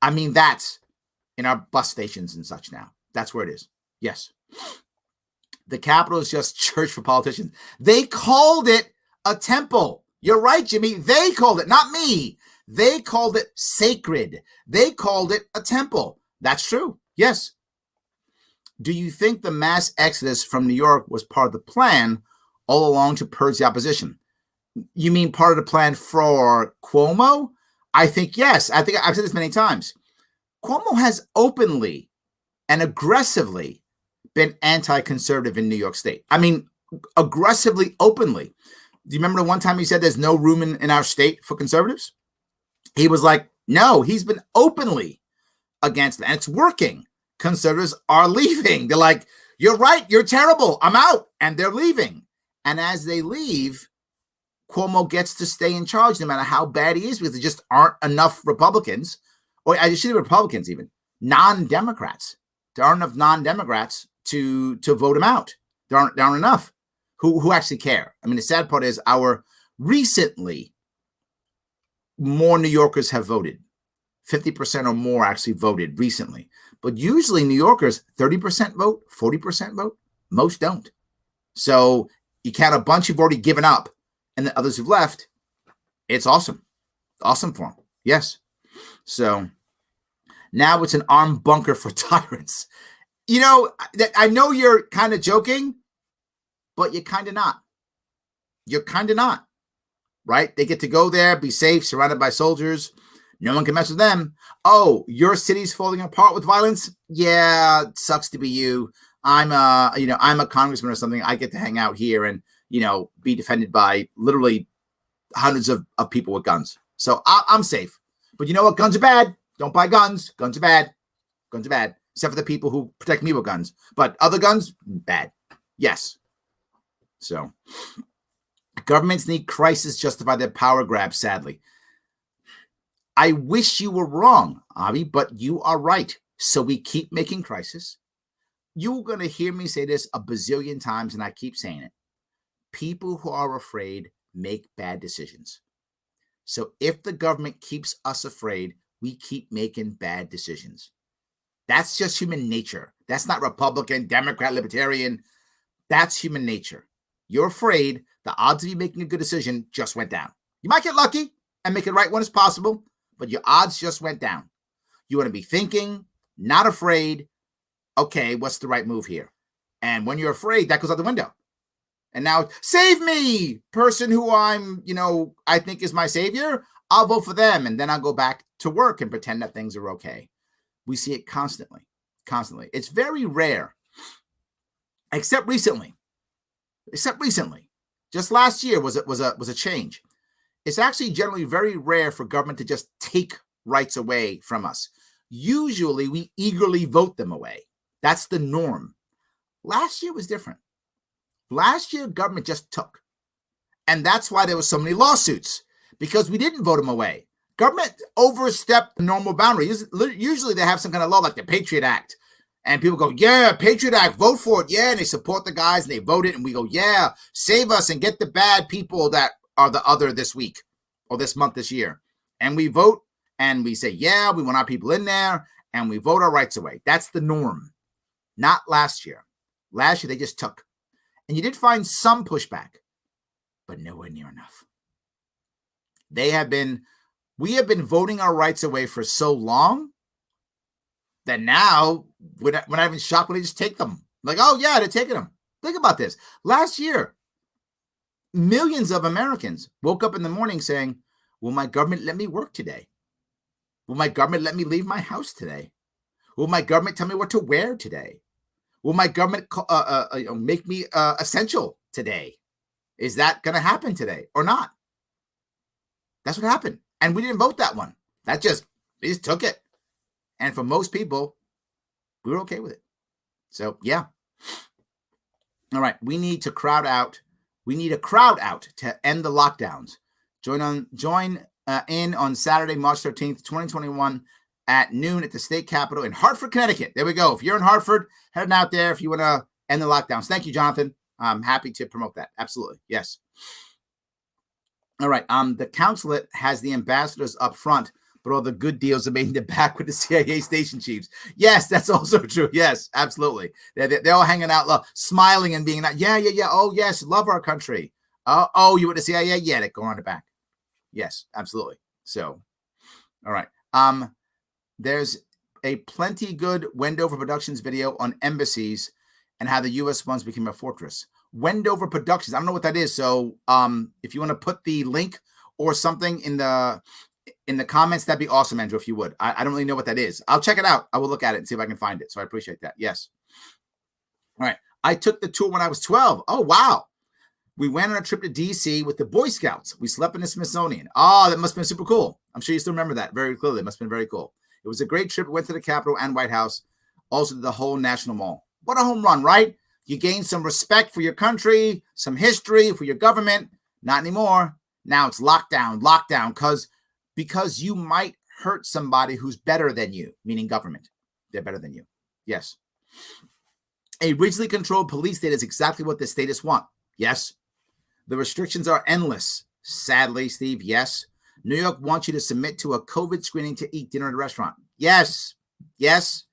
I mean, that's in our bus stations and such now. That's where it is. Yes. The Capitol is just church for politicians. They called it a temple. You're right, Jimmy. They called it, not me. They called it sacred. They called it a temple. That's true. Yes. Do you think the mass exodus from New York was part of the plan all along to purge the opposition? You mean part of the plan for Cuomo? I think yes. I think I've said this many times. Cuomo has openly and aggressively been anti-conservative in New York State. I mean, aggressively, openly. Do you remember the one time he said there's no room in our state for conservatives? He was like, no, he's been openly against it. And it's working. Conservatives are leaving. They're like, you're right. You're terrible. I'm out. And they're leaving. And as they leave, Cuomo gets to stay in charge no matter how bad he is, because there just aren't enough Republicans, or I shouldn't say Republicans even, non-Democrats. There aren't enough non-Democrats to vote him out. There aren't enough who actually care. I mean, the sad part is recently, more New Yorkers have voted. 50% or more actually voted recently. But usually New Yorkers, 30% vote, 40% vote. Most don't. So you count a bunch who've already given up and the others who've left. It's awesome. Awesome for them. Yes. So now it's an armed bunker for tyrants. I know you're kind of joking, but you're kind of not. You're kind of not, right? They get to go there, be safe, surrounded by soldiers. No one can mess with them. Oh, your city's falling apart with violence? Yeah, it sucks to be you. I'm a congressman or something. I get to hang out here and, be defended by literally hundreds of people with guns. So I'm safe. But you know what? Guns are bad. Don't buy guns. Guns are bad. Guns are bad. Except for the people who protect me with guns. But other guns, bad. Yes. So governments need crisis justify their power grab, sadly. I wish you were wrong, Avi, but you are right. So we keep making crisis. You're going to hear me say this a bazillion times, and I keep saying it. People who are afraid make bad decisions. So if the government keeps us afraid, we keep making bad decisions. That's just human nature. That's not Republican, Democrat, Libertarian. That's human nature. You're afraid, the odds of you making a good decision just went down. You might get lucky and make it right when it's possible, but your odds just went down. You want to be thinking, not afraid, okay, what's the right move here? And when you're afraid, that goes out the window. And now, save me, person who I think is my savior. I'll vote for them. And then I'll go back to work and pretend that things are okay. We see it constantly. It's very rare, except recently. Just last year was a change. It's actually generally very rare for government to just take rights away from us. Usually we eagerly vote them away. That's the norm. Last year was different. Last year, government just took. And that's why there were so many lawsuits, because we didn't vote them away. Government overstepped the normal boundary. Usually they have some kind of law like the Patriot Act. And people go, yeah, Patriot Act, vote for it. Yeah, and they support the guys and they vote it. And we go, yeah, save us and get the bad people that are the other this week or this month, this year. And we vote and we say, yeah, we want our people in there, and we vote our rights away. That's the norm. Not last year. Last year, they just took. And you did find some pushback, but nowhere near enough. We have been voting our rights away for so long that now we're not even shocked when they just take them. Like, oh yeah, they're taking them. Think about this. Last year, millions of Americans woke up in the morning saying, will my government let me work today? Will my government let me leave my house today? Will my government tell me what to wear today? Will my government make me essential today? Is that going to happen today or not? That's what happened. And we didn't vote that one. They just took it. And for most people, we were okay with it. So, yeah. All right. We need to crowd out. We need a crowd out to end the lockdowns. Join in on Saturday, March 13th, 2021 at noon at the state capitol in Hartford, Connecticut. There we go. If you're in Hartford, heading out there if you want to end the lockdowns. Thank you, Jonathan. I'm happy to promote that. Absolutely. Yes. All right. The consulate has the ambassadors up front, but all the good deals are made in the back with the CIA station chiefs. Yes, that's also true. Yes, absolutely. They're all hanging out, smiling and being like, yeah. Oh, yes, love our country. Oh, you with the CIA? Yeah, they go on the back. Yes, absolutely. So, all right. There's a plenty good Wendover Productions video on embassies and how the U.S. once became a fortress. Wendover Productions. I don't know what that is. So if you want to put the link or something in the comments, that'd be awesome, Andrew, if you would. I don't really know what that is. I'll check it out. I will look at it and see if I can find it. So I appreciate that. Yes. All right. I took the tour when I was 12. Oh, wow. We went on a trip to D.C. with the Boy Scouts. We slept in the Smithsonian. Oh, that must have been super cool. I'm sure you still remember that very clearly. It must have been very cool. It was a great trip. We went to the Capitol and White House, also to the whole National Mall. What a home run, right? You gain some respect for your country, some history for your government. Not anymore. Now it's lockdown, because you might hurt somebody who's better than you, meaning government. They're better than you. Yes. A rigidly controlled police state is exactly what the statists want. Yes. The restrictions are endless. Sadly, Steve, yes. New York wants you to submit to a COVID screening to eat dinner at a restaurant. Yes. Yes.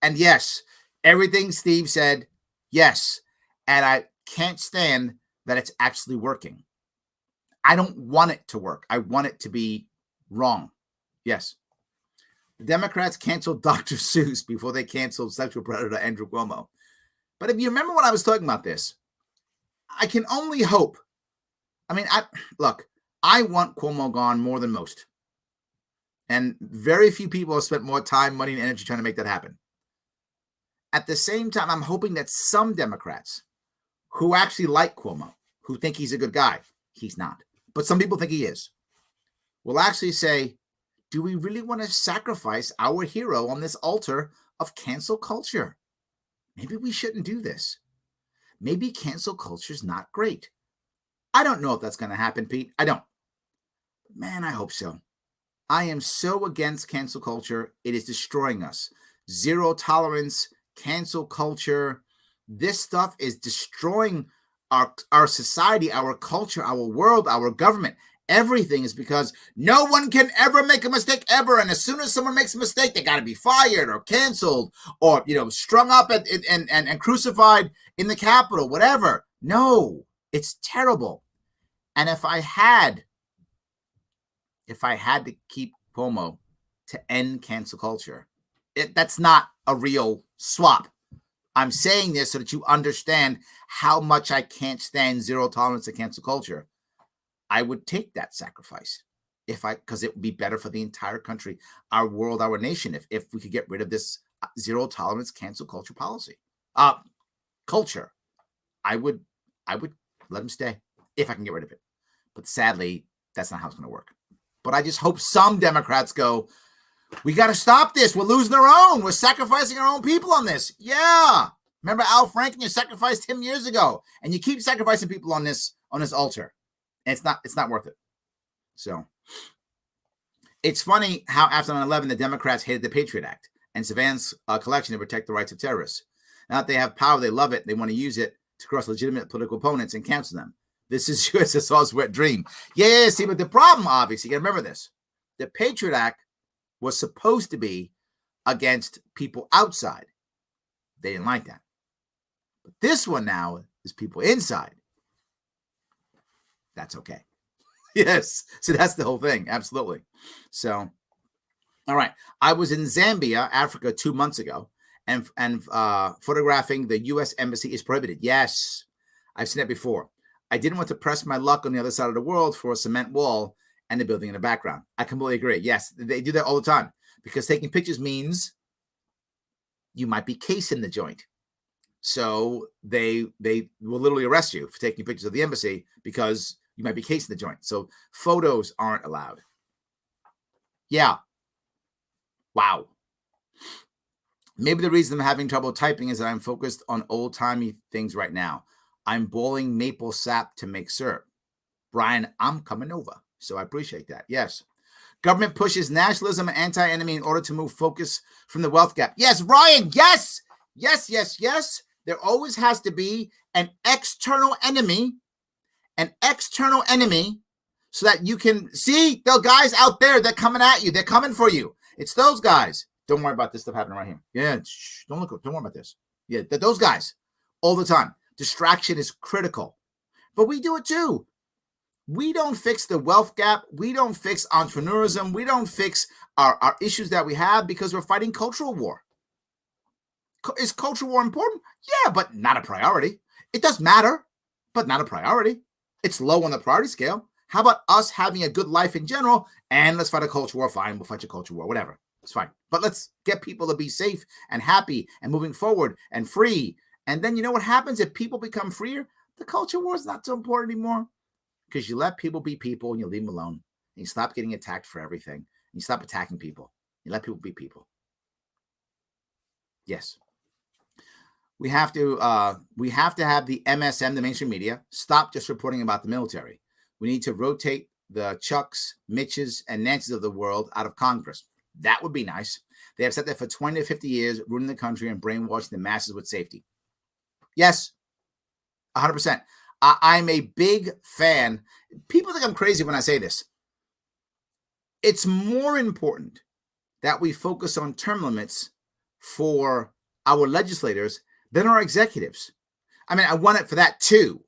And yes. Everything Steve said, yes. And I can't stand that it's actually working. I don't want it to work. I want it to be wrong. Yes. The Democrats canceled Dr. Seuss before they canceled sexual predator Andrew Cuomo. But if you remember when I was talking about this, I can only hope. I mean, I want Cuomo gone more than most. And very few people have spent more time, money, and energy trying to make that happen. At the same time, I'm hoping that some Democrats who actually like Cuomo, who think he's a good guy, he's not, but some people think he is, will actually say, do we really want to sacrifice our hero on this altar of cancel culture? Maybe we shouldn't do this. Maybe cancel culture is not great. I don't know if that's going to happen, Pete. I don't. Man, I hope so. I am so against cancel culture. It is destroying us. Zero tolerance, cancel culture. This stuff is destroying our society, our culture, our world, our government. Everything is because no one can ever make a mistake ever. And as soon as someone makes a mistake, they got to be fired or canceled or, strung up and crucified in the Capitol, whatever. No, it's terrible. And if I had to keep Cuomo to end cancel culture, that's not a real swap. I'm saying this so that you understand how much I can't stand zero tolerance to cancel culture. I would take that sacrifice because it would be better for the entire country, our world, our nation, if we could get rid of this zero tolerance cancel culture policy. Culture. I would let them stay if I can get rid of it. But sadly, that's not how it's going to work. But I just hope some Democrats go, we got to stop this. We're losing our own. We're sacrificing our own people on this. Yeah. Remember Al Franken? You sacrificed him years ago. And you keep sacrificing people on this altar. And it's not worth it. So it's funny how after 9/11, the Democrats hated the Patriot Act and Savannah's collection to protect the rights of terrorists. Now that they have power, they love it. They want to use it to cross legitimate political opponents and cancel them. This is USSR's wet dream. Yeah, see, but the problem, obviously, you got to remember this. The Patriot Act was supposed to be against people outside. They didn't like that. But this one now is people inside. That's okay. Yes. So that's the whole thing. Absolutely. So, all right. I was in Zambia, Africa, 2 months ago, and photographing the U.S. embassy is prohibited. Yes. I've seen it before. I didn't want to press my luck on the other side of the world for a cement wall and the building in the background. I completely agree. Yes, they do that all the time because taking pictures means you might be casing the joint. So they will literally arrest you for taking pictures of the embassy because you might be casing the joint. So photos aren't allowed. Yeah. Wow. Maybe the reason I'm having trouble typing is that I'm focused on old-timey things right now. I'm boiling maple sap to make syrup. Brian, I'm coming over. So I appreciate that. Yes. Government pushes nationalism and anti-enemy in order to move focus from the wealth gap. Yes, Ryan. Yes. Yes, yes, yes. There always has to be an external enemy so that you can see the guys out there that coming at you. They're coming for you. It's those guys. Don't worry about this stuff happening right here. Yeah. Don't worry about this. Yeah. Those guys all the time. Distraction is critical, but we do it too. We don't fix the wealth gap. We don't fix entrepreneurism. We don't fix our issues that we have because we're fighting cultural war. Is cultural war important? Yeah, but not a priority. It does matter, but not a priority. It's low on the priority scale. How about us having a good life in general? And let's fight a culture war. Fine, we'll fight a culture war, whatever. It's fine. But let's get people to be safe and happy and moving forward and free. And then you know what happens if people become freer? The culture war is not so important anymore because you let people be people and you leave them alone. And you stop getting attacked for everything. And you stop attacking people. You let people be people. Yes. We have to have the MSM, the mainstream media, stop just reporting about the military. We need to rotate the Chucks, Mitches, and Nancy's of the world out of Congress. That would be nice. They have said that for 20 to 50 years, ruining the country and brainwashing the masses with safety. Yes, 100%. I'm a big fan. People think I'm crazy when I say this. It's more important that we focus on term limits for our legislators than our executives. I mean, I want it for that too.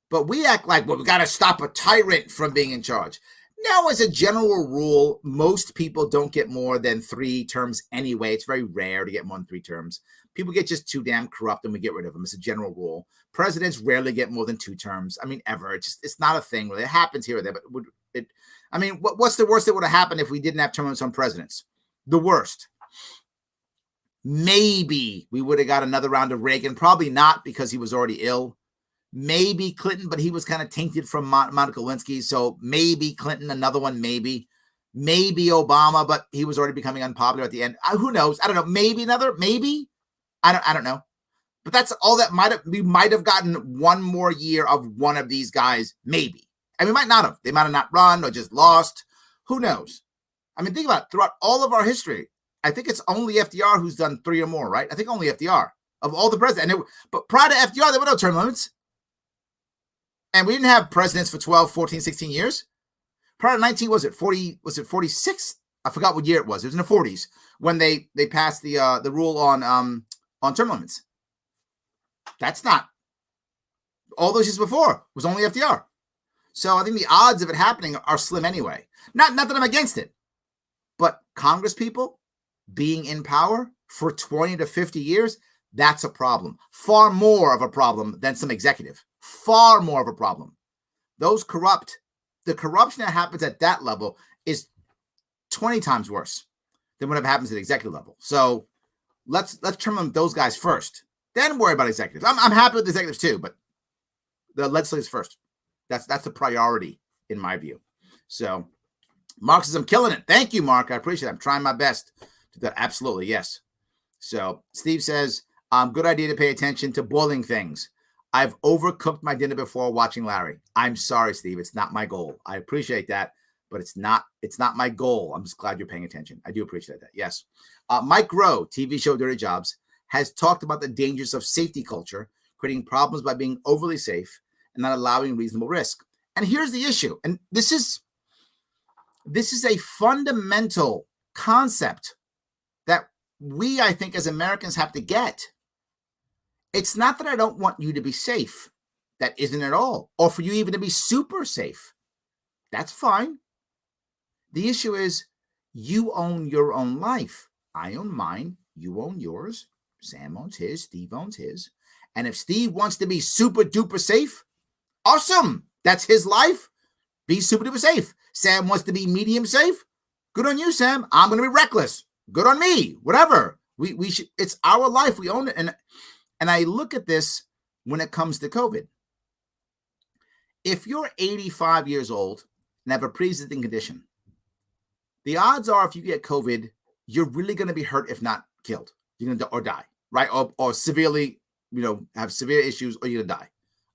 But we act like, well, we got to stop a tyrant from being in charge. Now, as a general rule, most people don't get more than 3 terms anyway. It's very rare to get more than 3 terms. People get just too damn corrupt and we get rid of them. It's a general rule. Presidents rarely get more than 2 terms. I mean, ever. It's not a thing. Really. It happens here or there. But what's the worst that would have happened if we didn't have term limits on presidents? The worst. Maybe we would have got another round of Reagan. Probably not because he was already ill. Maybe Clinton, but he was kind of tainted from Monica Lewinsky. So maybe Clinton, another one, maybe. Maybe Obama, but he was already becoming unpopular at the end. Who knows? I don't know. Maybe another, maybe. I don't know. But that's all that we might have gotten one more year of one of these guys, maybe. And we might not have. They might have not run or just lost. Who knows? I mean, think about it. Throughout all of our history, I think it's only FDR who's done 3 or more, right? I think only FDR of all the presidents. But prior to FDR, there were no term limits. And we didn't have presidents for 12, 14, 16 years. Prior to 46? I forgot what year it was. It was in the 40s when they passed the rule on term limits. That's not all those years before was only FDR. So I think the odds of it happening are slim anyway. Not that I'm against it, but Congress people being in power for 20 to 50 years, That's a problem. Far more of a problem than some executive. Far more of a problem. Those corrupt, the corruption that happens at that level is 20 times worse than whatever happens at the executive level. So let's trim those guys first, then worry about executives. I'm happy with the executives too, but the legislators first. That's the priority in my view. So Marxism killing it. Thank you, Mark. I appreciate it. I'm trying my best to do that. Absolutely, yes. So Steve says, good idea to pay attention to boiling things. I've overcooked my dinner before watching Larry. I'm sorry, Steve. It's not my goal. I appreciate that, but it's not my goal. I'm just glad you're paying attention. I do appreciate that. Yes. Mike Rowe, TV show Dirty Jobs, has talked about the dangers of safety culture, creating problems by being overly safe and not allowing reasonable risk. And here's the issue. And this is a fundamental concept that we, I think, as Americans have to get. It's not that I don't want you to be safe. That isn't at all. Or for you even to be super safe. That's fine. The issue is you own your own life. I own mine. You own yours. Sam owns his. Steve owns his. And if Steve wants to be super duper safe, awesome. That's his life. Be super duper safe. Sam wants to be medium safe. Good on you, Sam. I'm going to be reckless. Good on me. Whatever. We should. It's our life. We own it. And I look at this when it comes to COVID. If you're 85 years old and have a pre-existing condition, the odds are if you get COVID, you're really going to be hurt, if not killed. You're going to or die, right? Or severely, have severe issues, or you're going to die.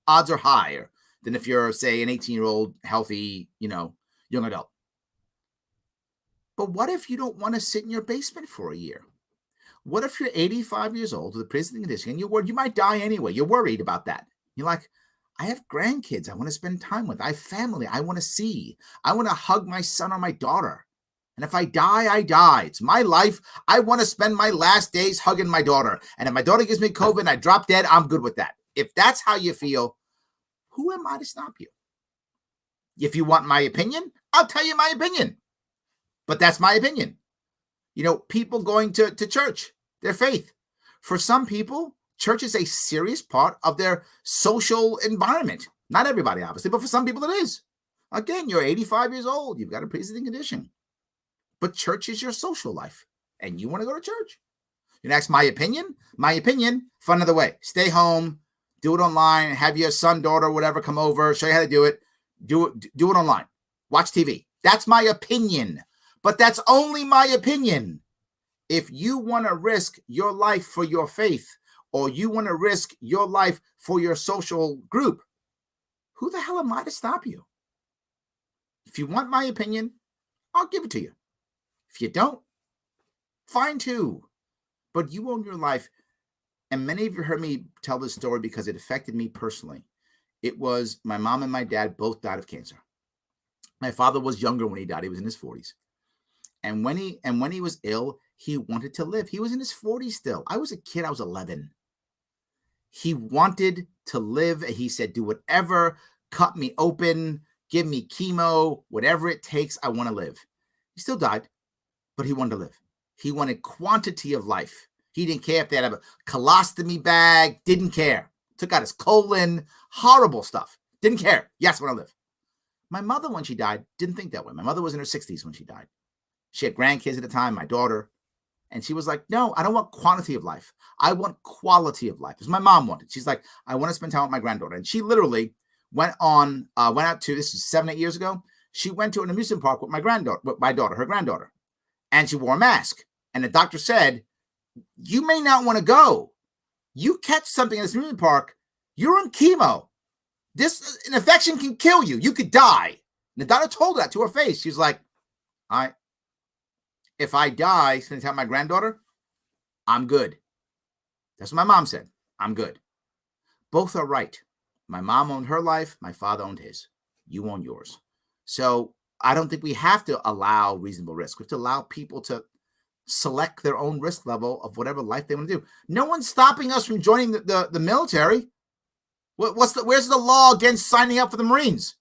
Odds are higher than if you're, say, an 18-year-old healthy, young adult. But what if you don't want to sit in your basement for a year? What if you're 85 years old with a pre-existing condition and you're worried you might die anyway? You're worried about that. You're like, I have grandkids I want to spend time with. I have family I want to see. I want to hug my son or my daughter. And if I die, I die. It's my life. I want to spend my last days hugging my daughter. And if my daughter gives me COVID and I drop dead, I'm good with that. If that's how you feel, who am I to stop you? If you want my opinion, I'll tell you my opinion. But that's my opinion. People going to church, their faith. For some people, church is a serious part of their social environment. Not everybody, obviously, but for some people it is. Again, you're 85 years old. You've got a pre-existing condition. But church is your social life, and you want to go to church. You ask my opinion? My opinion, find another way. Stay home, do it online, have your son, daughter, whatever come over, show you how to do it. Do it online. Watch TV. That's my opinion. But that's only my opinion. If you want to risk your life for your faith, or you want to risk your life for your social group, who the hell am I to stop you? If you want my opinion, I'll give it to you. If you don't, fine too. But you own your life. And many of you heard me tell this story because it affected me personally. It was my mom and my dad both died of cancer. My father was younger when he died. He was in his 40s. And when he was ill, he wanted to live. He was in his 40s still. I was a kid. I was 11. He wanted to live. He said, do whatever, cut me open, give me chemo, whatever it takes. I want to live. He still died, but he wanted to live. He wanted quantity of life. He didn't care if they had a colostomy bag. Didn't care. Took out his colon. Horrible stuff. Didn't care. Yes, I want to live. My mother, when she died, didn't think that way. My mother was in her 60s when she died. She had grandkids at the time, my daughter. And she was like, no, I don't want quantity of life. I want quality of life. As my mom wanted. She's like, I want to spend time with my granddaughter. And she literally went out to, this was 7-8 years ago. She went to an amusement park with my daughter, her granddaughter. And she wore a mask. And the doctor said, you may not want to go. You catch something in this amusement park, you're on chemo. An infection can kill you. You could die. And the doctor told her that to her face. She was like, all right. If I die spending time with my granddaughter, I'm good. That's what my mom said. I'm good. Both are right. My mom owned her life. My father owned his. You own yours. So I don't think we have to allow reasonable risk. We have to allow people to select their own risk level of whatever life they want to do. No one's stopping us from joining the military. Where's the law against signing up for the Marines?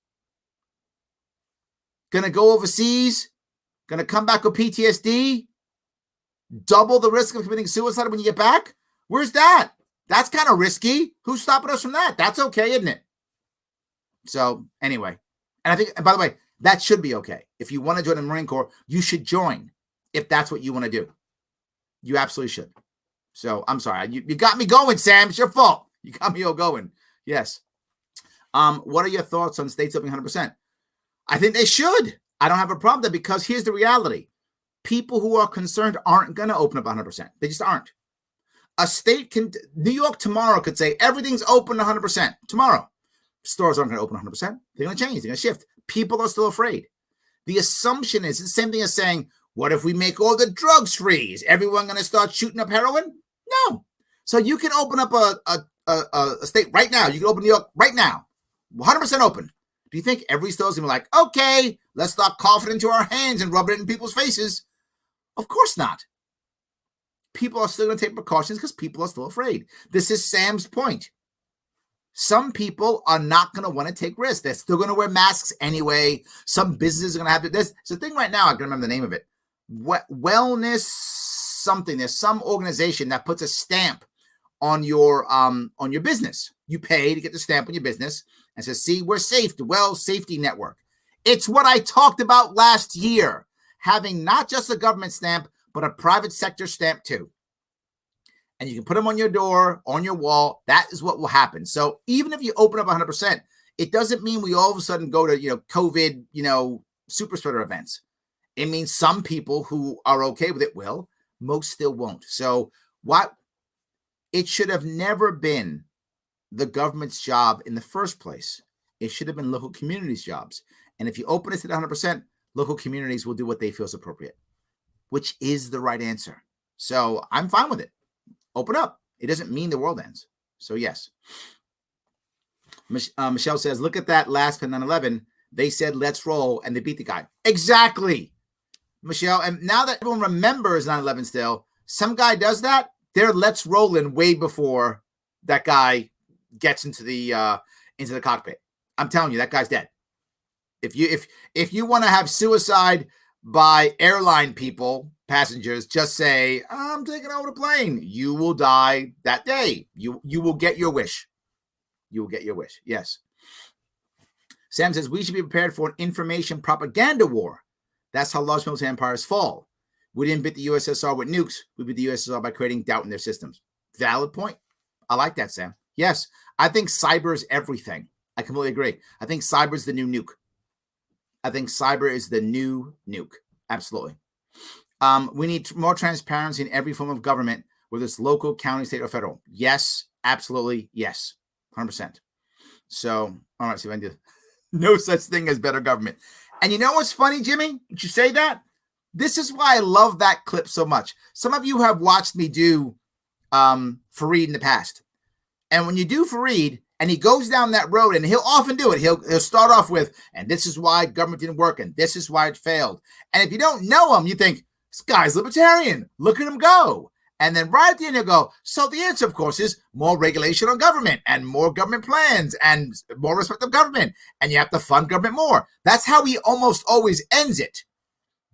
Going to go overseas? Going to come back with PTSD? Double the risk of committing suicide when you get back? Where's that? That's kind of risky. Who's stopping us from that? That's okay, isn't it? So anyway, and I think, and by the way, that should be okay. If you want to join the Marine Corps, you should join if that's what you want to do. You absolutely should. So I'm sorry. You got me going, Sam. It's your fault. You got me all going. Yes. What are your thoughts on states opening 100%? I think they should. I don't have a problem with that because here's the reality. People who are concerned aren't going to open up 100%. They just aren't. A state can, New York tomorrow could say everything's open 100%. Tomorrow. Stores aren't going to open 100%. They're going to change. They're going to shift. People are still afraid. The assumption is the same thing as saying, what if we make all the drugs free? Is everyone going to start shooting up heroin? No. So you can open up a state right now. You can open New York right now. 100% open. Do you think every store is going to be like, okay, let's start coughing into our hands and rubbing it in people's faces? Of course not. People are still going to take precautions because people are still afraid. This is Sam's point. Some people are not going to want to take risks. They're still going to wear masks anyway. Some businesses are going to have to. There's a thing right now. I can remember the name of it. Wellness something. There's some organization that puts a stamp on your business. You pay to get the stamp on your business and says, see, we're safe. The Well Safety Network. It's what I talked about last year. Having not just a government stamp, but a private sector stamp too. And you can put them on your door, on your wall. That is what will happen. So even if you open up 100%, it doesn't mean we all of a sudden go to, COVID, super spreader events. It means some people who are okay with it will, most still won't. So it should have never been the government's job in the first place. It should have been local communities' jobs. And if you open it to 100%, local communities will do what they feel is appropriate, which is the right answer. So I'm fine with it. Open up. It doesn't mean the world ends. So yes. Michelle says, look at that last 9/11. They said, let's roll, and they beat the guy. Exactly, Michelle. And now that everyone remembers 9/11 still, some guy does that, they're let's rolling way before that guy gets into the cockpit. I'm telling you, that guy's dead. If you want to have suicide by airline passengers, just say, I'm taking over the plane. You will die that day. You will get your wish. You will get your wish. Yes. Sam says, we should be prepared for an information propaganda war. That's how large military empires fall. We didn't beat the USSR with nukes. We beat the USSR by creating doubt in their systems. Valid point. I like that, Sam. Yes. I think cyber is everything. I completely agree. I think cyber is the new nuke. I think cyber is the new nuke. Absolutely. We need more transparency in every form of government, whether it's local, county, state, or federal. Yes, absolutely. Yes, 100%. So, all right, so I do. No such thing as better government. And you know what's funny, Jimmy? Did you say that? This is why I love that clip so much. Some of you have watched me do Fareed in the past. And when you do Fareed, and he goes down that road, and he'll often do it. He'll start off with, and this is why government didn't work, and this is why it failed. And if you don't know him, you think, this guy's libertarian. Look at him go. And then right at the end, he'll go, so the answer, of course, is more regulation on government and more government plans and more respect of government. And you have to fund government more. That's how he almost always ends it.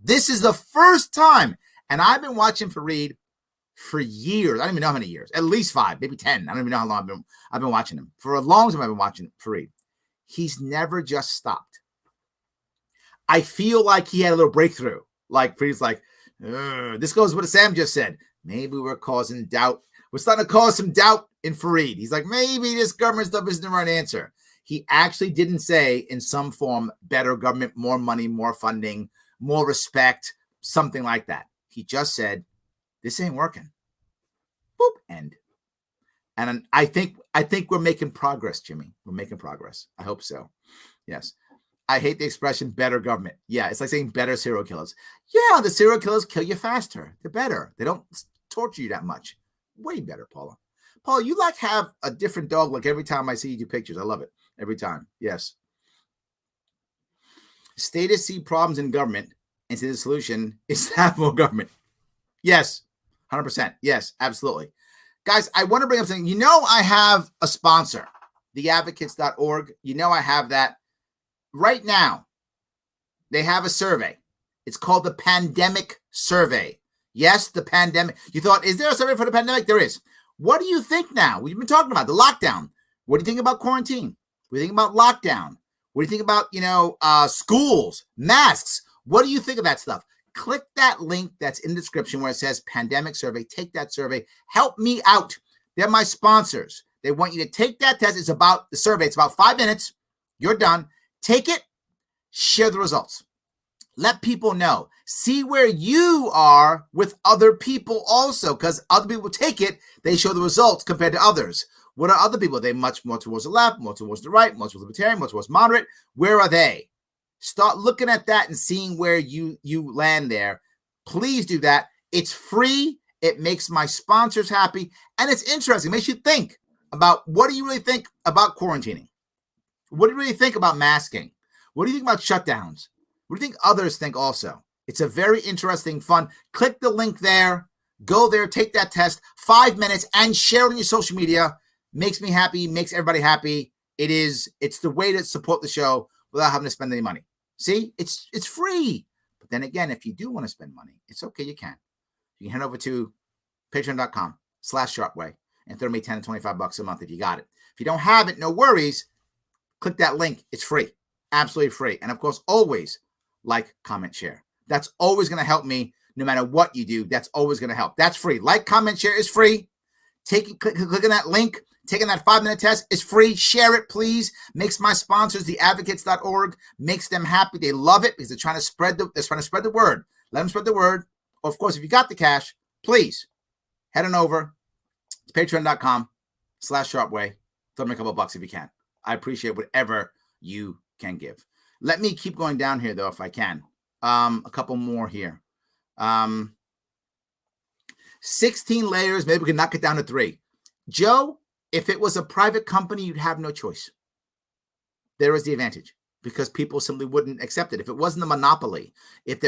This is the first time. And I've been watching Fareed for years. I don't even know how many years. At least 5, maybe 10. I don't even know how long I've been watching him. For a long time I've been watching Fareed. He's never just stopped. I feel like he had a little breakthrough. Like Fareed's like, this goes with what Sam just said. Maybe we're causing doubt. We're starting to cause some doubt in Fareed. He's like, maybe this government stuff isn't the right answer. He actually didn't say in some form, better government, more money, more funding, more respect, something like that. He just said, this ain't working. Boop, end. And I think we're making progress, Jimmy. We're making progress. I hope so. Yes. I hate the expression better government. Yeah, it's like saying better serial killers. Yeah, the serial killers kill you faster. They're better. They don't torture you that much. Way better, Paula. Paula, you have a different dog every time I see you do pictures. I love it. Every time. Yes. Status see problems in government and say the solution is to have more government. Yes. 100%. Yes, absolutely. Guys, I want to bring up something. I have a sponsor, theadvocates.org. I have that. Right now, they have a survey. It's called the Pandemic Survey. Yes, the pandemic. You thought, is there a survey for the pandemic? There is. What do you think now? We've been talking about the lockdown. What do you think about quarantine? What do you think about lockdown? What do you think about, schools, masks? What do you think of that stuff? Click that link that's in the description where it says pandemic survey. Take that survey. Help me out. They're my sponsors. They want you to take that test. It's about the survey. It's about 5 minutes. You're done. Take it. Share the results. Let people know. See where you are with other people also, because other people take it. They show the results compared to others. What are other people? Are they much more towards the left, more towards the right, more towards libertarian, more towards moderate? Where are they? Start looking at that and seeing where you land there. Please do that. It's free. It makes my sponsors happy. And it's interesting. It makes you think about, what do you really think about quarantining? What do you really think about masking? What do you think about shutdowns? What do you think others think also? It's a very interesting, fun. Click the link there. Go there. Take that test. 5 minutes and share it on your social media. Makes me happy. Makes everybody happy. It's the way to support the show without having to spend any money. See, it's free. But then again, if you do want to spend money, it's okay. You can. You can head over to patreon.com/Sharpe Way and throw me $10 to $25 a month if you got it. If you don't have it, no worries. Click that link. It's free. Absolutely free. And of course, always like, comment, share. That's always going to help me no matter what you do. That's always going to help. That's free. Like, comment, share is free. Clicking that link, taking that 5-minute test is free. Share it, please. Makes my sponsors, theadvocates.org, makes them happy. They love it because they're trying to spread the word. Let them spread the word. Of course, if you got the cash, please head on over to patreon.com/Sharpe Way. Throw me a couple bucks if you can. I appreciate whatever you can give. Let me keep going down here, though, if I can. A couple more here. 16 layers. Maybe we can knock it down to 3. Joe, if it was a private company, you'd have no choice. There is the advantage because people simply wouldn't accept it. If it wasn't a monopoly, if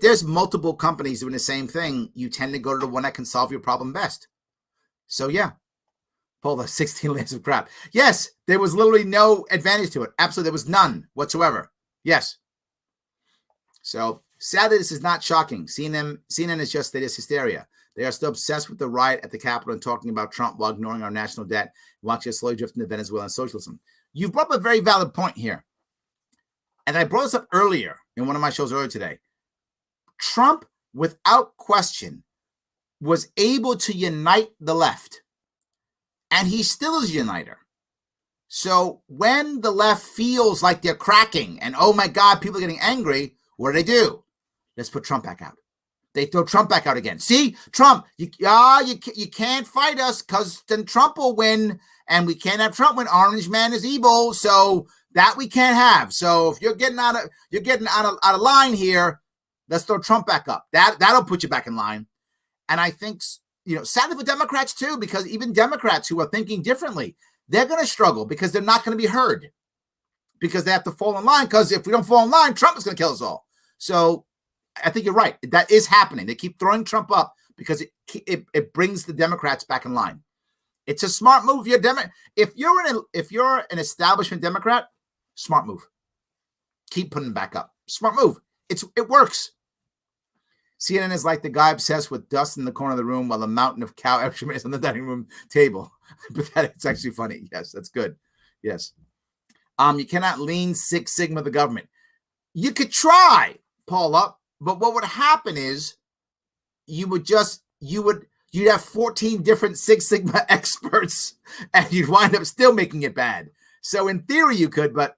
there's multiple companies doing the same thing, you tend to go to the one that can solve your problem best. So yeah, Paula, 16 layers of crap. Yes, there was literally no advantage to it. Absolutely, there was none whatsoever. Yes. So sadly, this is not shocking. CNN is just latest hysteria. They are still obsessed with the riot at the Capitol and talking about Trump while ignoring our national debt, watching us slowly drift into Venezuelan socialism. You've brought up a very valid point here. And I brought this up earlier in one of my shows earlier today. Trump, without question, was able to unite the left. And he still is a uniter. So when the left feels like they're cracking and, oh my God, people are getting angry, what do? Let's put Trump back out. They throw Trump back out again. See, Trump, you can't fight us because then Trump will win, and we can't have Trump when Orange Man is evil. So that we can't have. So if you're getting out of line here, let's throw Trump back up. That'll put you back in line. And I think, sadly for Democrats too, because even Democrats who are thinking differently, they're going to struggle because they're not going to be heard because they have to fall in line. Because if we don't fall in line, Trump is going to kill us all. So I think you're right. That is happening. They keep throwing Trump up because it brings the Democrats back in line. It's a smart move. If you're an establishment Democrat, smart move. Keep putting them back up. Smart move. It works. CNN is like the guy obsessed with dust in the corner of the room while a mountain of cow excrement is on the dining room table. But it's actually funny. Yes, that's good. Yes. You cannot lean Six Sigma the government. You could try, Paula, but what would happen is you'd have 14 different Six Sigma experts and you'd wind up still making it bad. So in theory you could, but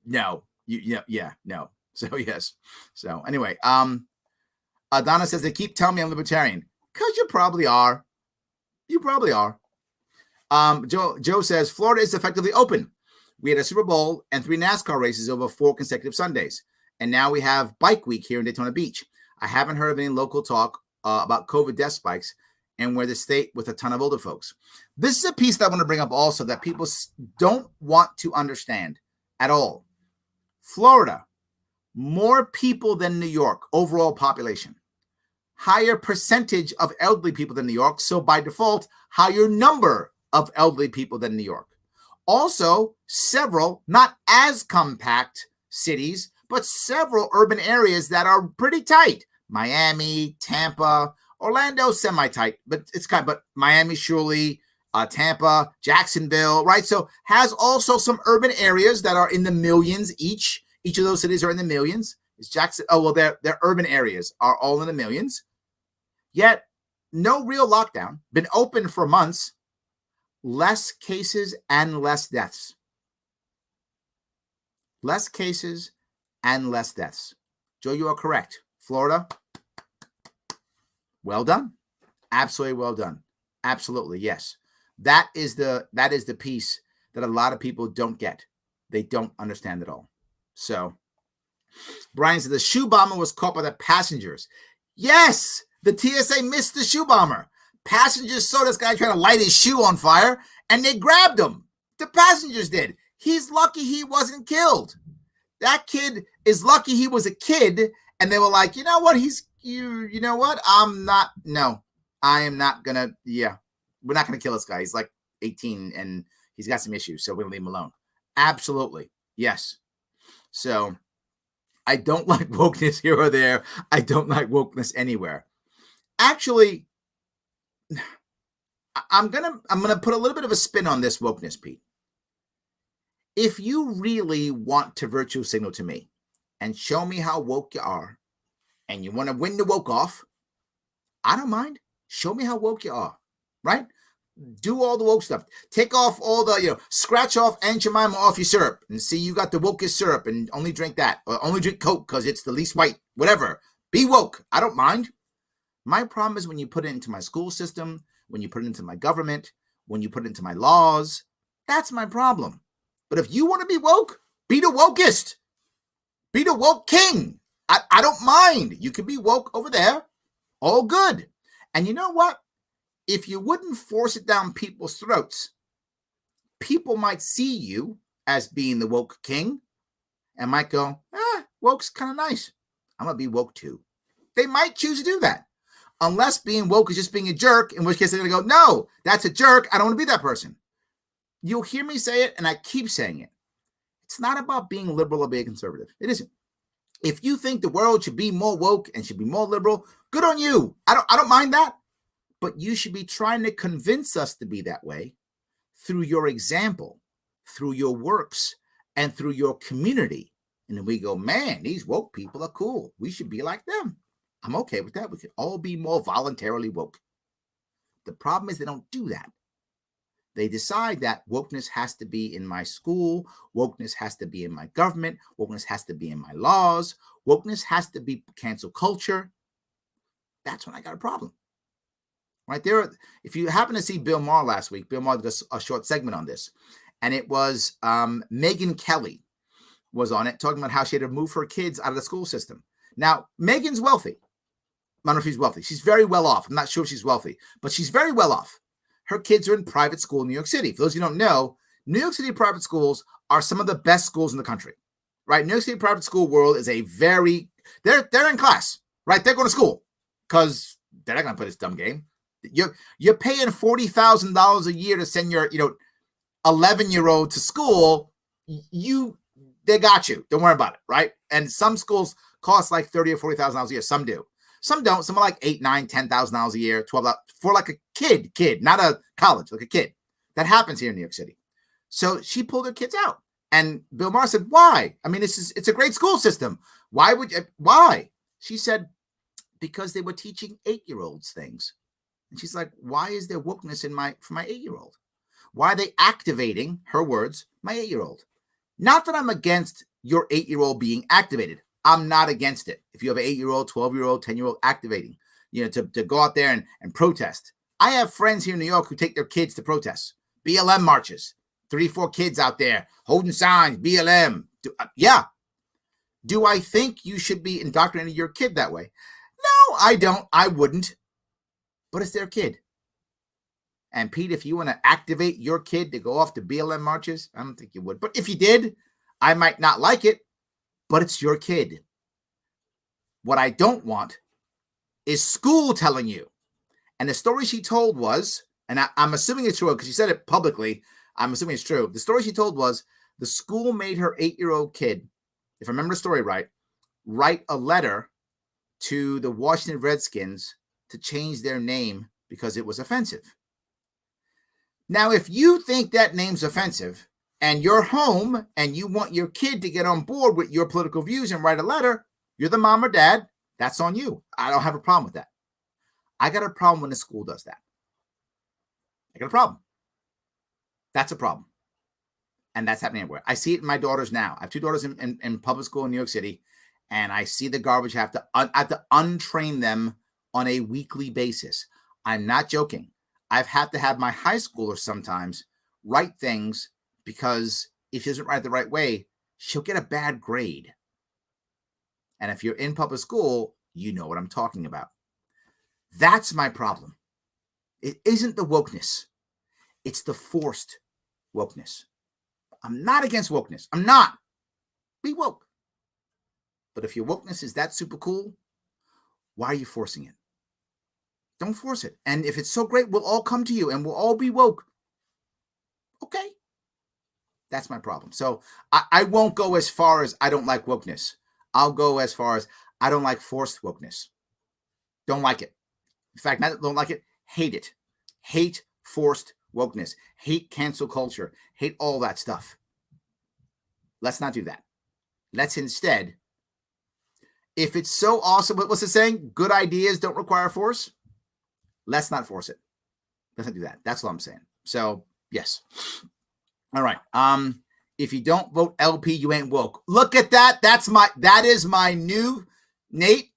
no. No. So yes. So anyway, Donna says they keep telling me I'm libertarian because you probably are. You probably are. Joe says Florida is effectively open. We had a Super Bowl and 3 NASCAR races over 4 consecutive Sundays. And now we have Bike Week here in Daytona Beach. I haven't heard of any local talk about COVID death spikes, and we're the state with a ton of older folks. This is a piece that I want to bring up also that people don't want to understand at all. Florida, more people than New York, overall population. Higher percentage of elderly people than New York. So by default, higher number of elderly people than New York. Also, several, not as compact cities, but several urban areas that are pretty tight. Miami, Tampa Orlando, semi-tight, but it's kind of, but Miami, surely, Tampa, Jacksonville, right? So has also some urban areas that are in the millions each. Each of those cities are in the millions. Is Jackson? Oh, well, their urban areas are all in the millions. Yet, no real lockdown. Been open for months. Less cases and less deaths. Less cases and less deaths. Joe, you are correct. Florida, well done. Absolutely well done. Absolutely, yes. That is the piece that a lot of people don't get. They don't understand at all. So, Brian said the shoe bomber was caught by the passengers. Yes, the TSA missed the shoe bomber. Passengers saw this guy trying to light his shoe on fire, and they grabbed him. The passengers did. He's lucky he wasn't killed. That kid is lucky he was a kid, and they were like, you know what? You know what? I am not gonna. Yeah, we're not gonna kill this guy. He's like 18, and he's got some issues, so we're gonna leave him alone. Absolutely, yes. So, I don't like wokeness here or there. I don't like wokeness anywhere. Actually, I'm gonna put a little bit of a spin on this wokeness, Pete. If you really want to virtue signal to me and show me how woke you are, and you want to win the woke off, I don't mind. Show me how woke you are, right? Do all the woke stuff. Take off all the, scratch off Aunt Jemima off your syrup and see you got the wokest syrup and only drink that, or only drink Coke because it's the least white, whatever. Be woke. I don't mind. My problem is when you put it into my school system, when you put it into my government, when you put it into my laws. That's my problem. But if you want to be woke, be the wokest. Be the woke king. I don't mind. You can be woke over there. All good. And you know what? If you wouldn't force it down people's throats, people might see you as being the woke king and might go, woke's kind of nice. I'm going to be woke too. They might choose to do that. Unless being woke is just being a jerk, in which case they're going to go, no, that's a jerk. I don't want to be that person. You'll hear me say it, and I keep saying it. It's not about being liberal or being conservative. It isn't. If you think the world should be more woke and should be more liberal, good on you. I don't mind that. But you should be trying to convince us to be that way through your example, through your works, and through your community. And then we go, man, these woke people are cool. We should be like them. I'm okay with that. We could all be more voluntarily woke. The problem is they don't do that. They decide that wokeness has to be in my school, wokeness has to be in my government, wokeness has to be in my laws, wokeness has to be cancel culture. That's when I got a problem. Right there, if you happen to see Bill Maher last week, Bill Maher did a short segment on this, and it was Megyn Kelly was on it, talking about how she had to move her kids out of the school system. Now, Megan's wealthy. I don't know if she's wealthy. She's very well off. I'm not sure if she's wealthy, but she's very well off. Her kids are in private school in New York City. For those of you who don't know, New York City private schools are some of the best schools in the country, right? New York City private school world is they're in class, right? They're going to school because they're not going to play this dumb game. You're paying $40,000 a year to send your 11-year-old to school. They got you. Don't worry about it, right? And some schools cost like $30,000 or $40,000 a year. Some do. Some don't. Some are like $8,000, $9,000, $10,000 a year, $12,000 for like a kid, not a college, like a kid. That happens here in New York City. So she pulled her kids out, and Bill Maher said, "Why? I mean, it's a great school system. Why?" She said, "Because they were teaching 8-year-olds things." And she's like, "Why is there wokeness for my 8-year-old? Why are they activating," her words, "my 8-year-old? Not that I'm against your 8-year-old being activated. I'm not against it. If you have an 8-year-old, 12-year-old, 10-year-old activating, to go out there and protest. I have friends here in New York who take their kids to protest. BLM marches. 3-4 kids out there holding signs, BLM. Yeah. Do I think you should be indoctrinating your kid that way? No, I don't. I wouldn't. But it's their kid. And Pete, if you want to activate your kid to go off to BLM marches, I don't think you would. But if you did, I might not like it. But it's your kid. What I don't want is school telling you. And the story she told was, and I'm assuming it's true because she said it publicly. I'm assuming it's true. The story she told was the school made her 8-year-old kid, if I remember the story right, write a letter to the Washington Redskins to change their name because it was offensive. Now, if you think that name's offensive and you're home and you want your kid to get on board with your political views and write a letter, you're the mom or dad, that's on you. I don't have a problem with that. I got a problem when the school does that. I got a problem. That's a problem. And that's happening everywhere. I see it in my daughters now. I have two daughters in public school in New York City, and I see the garbage. I have to untrain them on a weekly basis. I'm not joking. I've had to have my high schooler sometimes write things because if she doesn't write the right way, she'll get a bad grade. And if you're in public school, you know what I'm talking about. That's my problem. It isn't the wokeness. It's the forced wokeness. I'm not against wokeness. I'm not. Be woke. But if your wokeness is that super cool, why are you forcing it? Don't force it. And if it's so great, we'll all come to you and we'll all be woke. Okay. That's my problem. So I won't go as far as I don't like wokeness. I'll go as far as I don't like forced wokeness. Don't like it. In fact, not don't like it, hate it. Hate forced wokeness. Hate cancel culture. Hate all that stuff. Let's not do that. Let's instead, if it's so awesome, what's it saying? Good ideas don't require force. Let's not force it. Let's not do that. That's what I'm saying. So, yes. All right. If you don't vote LP, you ain't woke. Look at that. That is my new, Nate.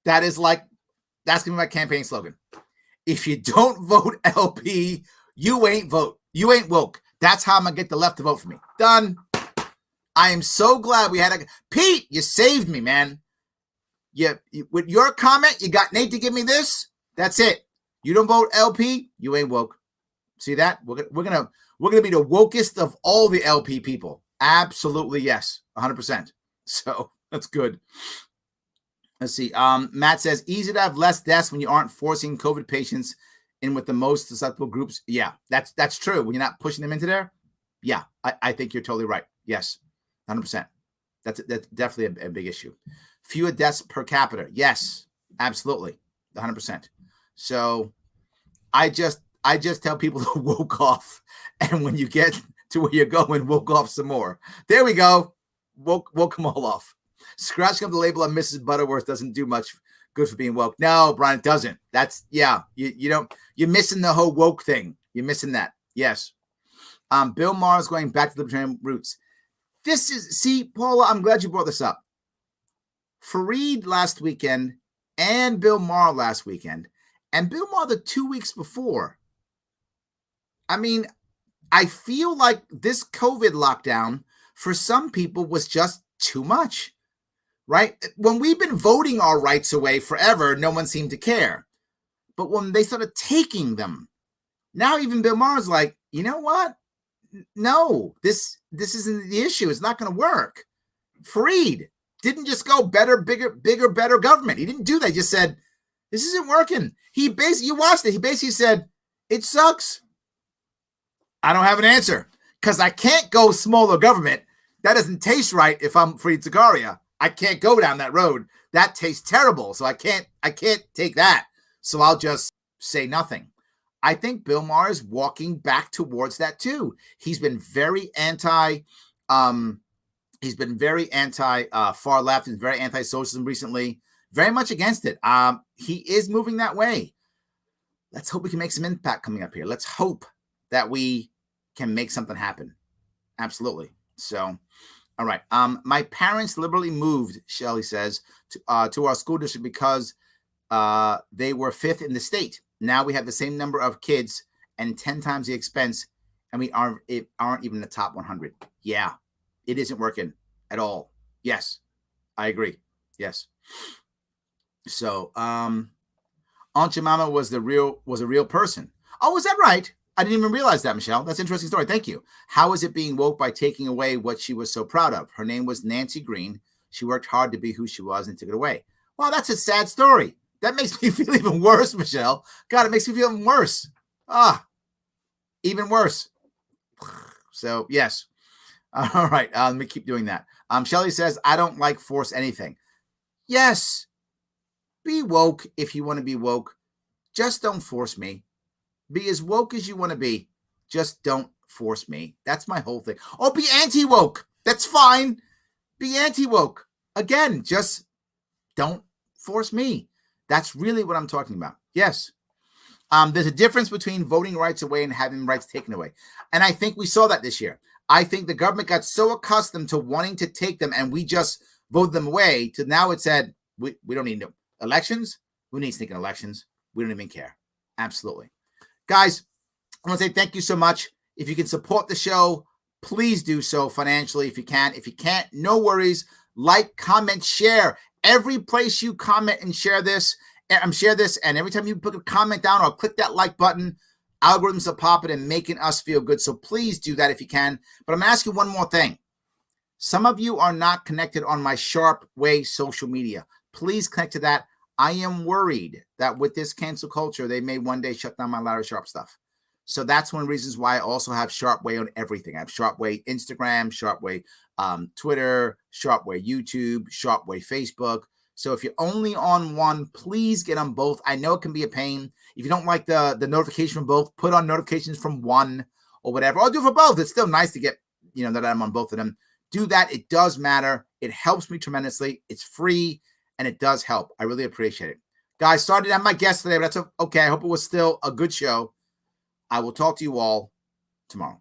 That's going to be my campaign slogan. If you don't vote LP, you ain't woke. That's how I'm going to get the left to vote for me. Done. I am so glad we had Pete, you saved me, man. With your comment, you got Nate to give me this. That's it. You don't vote LP, you ain't woke. See that? We're gonna be the wokest of all the LP people. Absolutely, yes, 100%. So that's good. Let's see. Matt says easy to have less deaths when you aren't forcing COVID patients in with the most susceptible groups. Yeah, that's true. When you're not pushing them into there. Yeah, I think you're totally right. Yes, 100%. That's definitely a big issue. Fewer deaths per capita. Yes, absolutely, 100%. So I just tell people to woke off, and when you get to where you're going, woke off some more. There we go. Woke them all off. Scratching up the label on Mrs. Butterworth doesn't do much good for being woke. No, Brian, it doesn't. You don't. You're missing the whole woke thing. You're missing that. Yes. Bill Maher's going back to libertarian roots. Paula, I'm glad you brought this up. Fareed last weekend and Bill Maher last weekend. And Bill Maher the 2 weeks before. I mean, I feel like this COVID lockdown for some people was just too much, right? When we've been voting our rights away forever, no one seemed to care. But when they started taking them, now even Bill Maher's like, you know what? No, this isn't the issue. It's not going to work. Fareed didn't just go better, bigger, better government. He didn't do that. He just said, this isn't working. You watched it. He basically said, it sucks. I don't have an answer because I can't go smaller government. That doesn't taste right if I'm Fareed Zakaria. I can't go down that road. That tastes terrible. So I can't take that. So I'll just say nothing. I think Bill Maher is walking back towards that too. He's been very anti far left and very anti-socialism recently. Very much against it. He is moving that way. Let's hope we can make some impact coming up here. Let's hope that we can make something happen. Absolutely. So, all right. My parents liberally moved, Shelley says, to our school district because they were 5th in the state. Now we have the same number of kids and 10 times the expense, and we aren't even in the top 100. Yeah, it isn't working at all. Yes, I agree. Yes. So, Aunt Jemima was a real person. Oh, is that right? I didn't even realize that, Michelle. That's an interesting story. Thank you. How is it being woke by taking away what she was so proud of? Her name was Nancy Green. She worked hard to be who she was and took it away. Wow, that's a sad story. That makes me feel even worse, Michelle. God, it makes me feel even worse. Even worse. So, yes. All right. Let me keep doing that. Shelley says, I don't like force anything. Yes. Be woke if you want to be woke. just don't force me. Be as woke as you want to be. Just don't force me. That's my whole thing. Oh, be anti-woke. That's fine. Be anti-woke. Again, just don't force me. That's really what I'm talking about. Yes. There's a difference between voting rights away and having rights taken away. And I think we saw that this year. I think the government got so accustomed to wanting to take them and we just voted them away to now it said, we don't need no elections. Who needs thinking elections? We don't even care. Absolutely. Guys, I want to say thank you so much. If you can support the show, please do so financially if you can. If you can't, no worries. Like, comment, share. Every place you comment and share this, and every time you put a comment down or click that like button, algorithms are popping and making us feel good. So please do that if you can. But I'm asking one more thing. Some of you are not connected on my Sharpe Way social media. Please connect to that. I am worried that with this cancel culture, they may one day shut down my Larry Sharpe stuff. So that's one of the reasons why I also have Sharpe Way on everything. I have Sharpe Way Instagram, Sharpe Way Twitter, Sharpe Way YouTube, Sharpe Way Facebook. So if you're only on one, please get on both. I know it can be a pain. If you don't like the notification from both, put on notifications from one or whatever. I'll do it for both. It's still nice to get, that I'm on both of them. Do that. It does matter. It helps me tremendously. It's free and it does help. I really appreciate it. Guys, sorry to have my guest today, but that's okay. I hope it was still a good show. I will talk to you all tomorrow.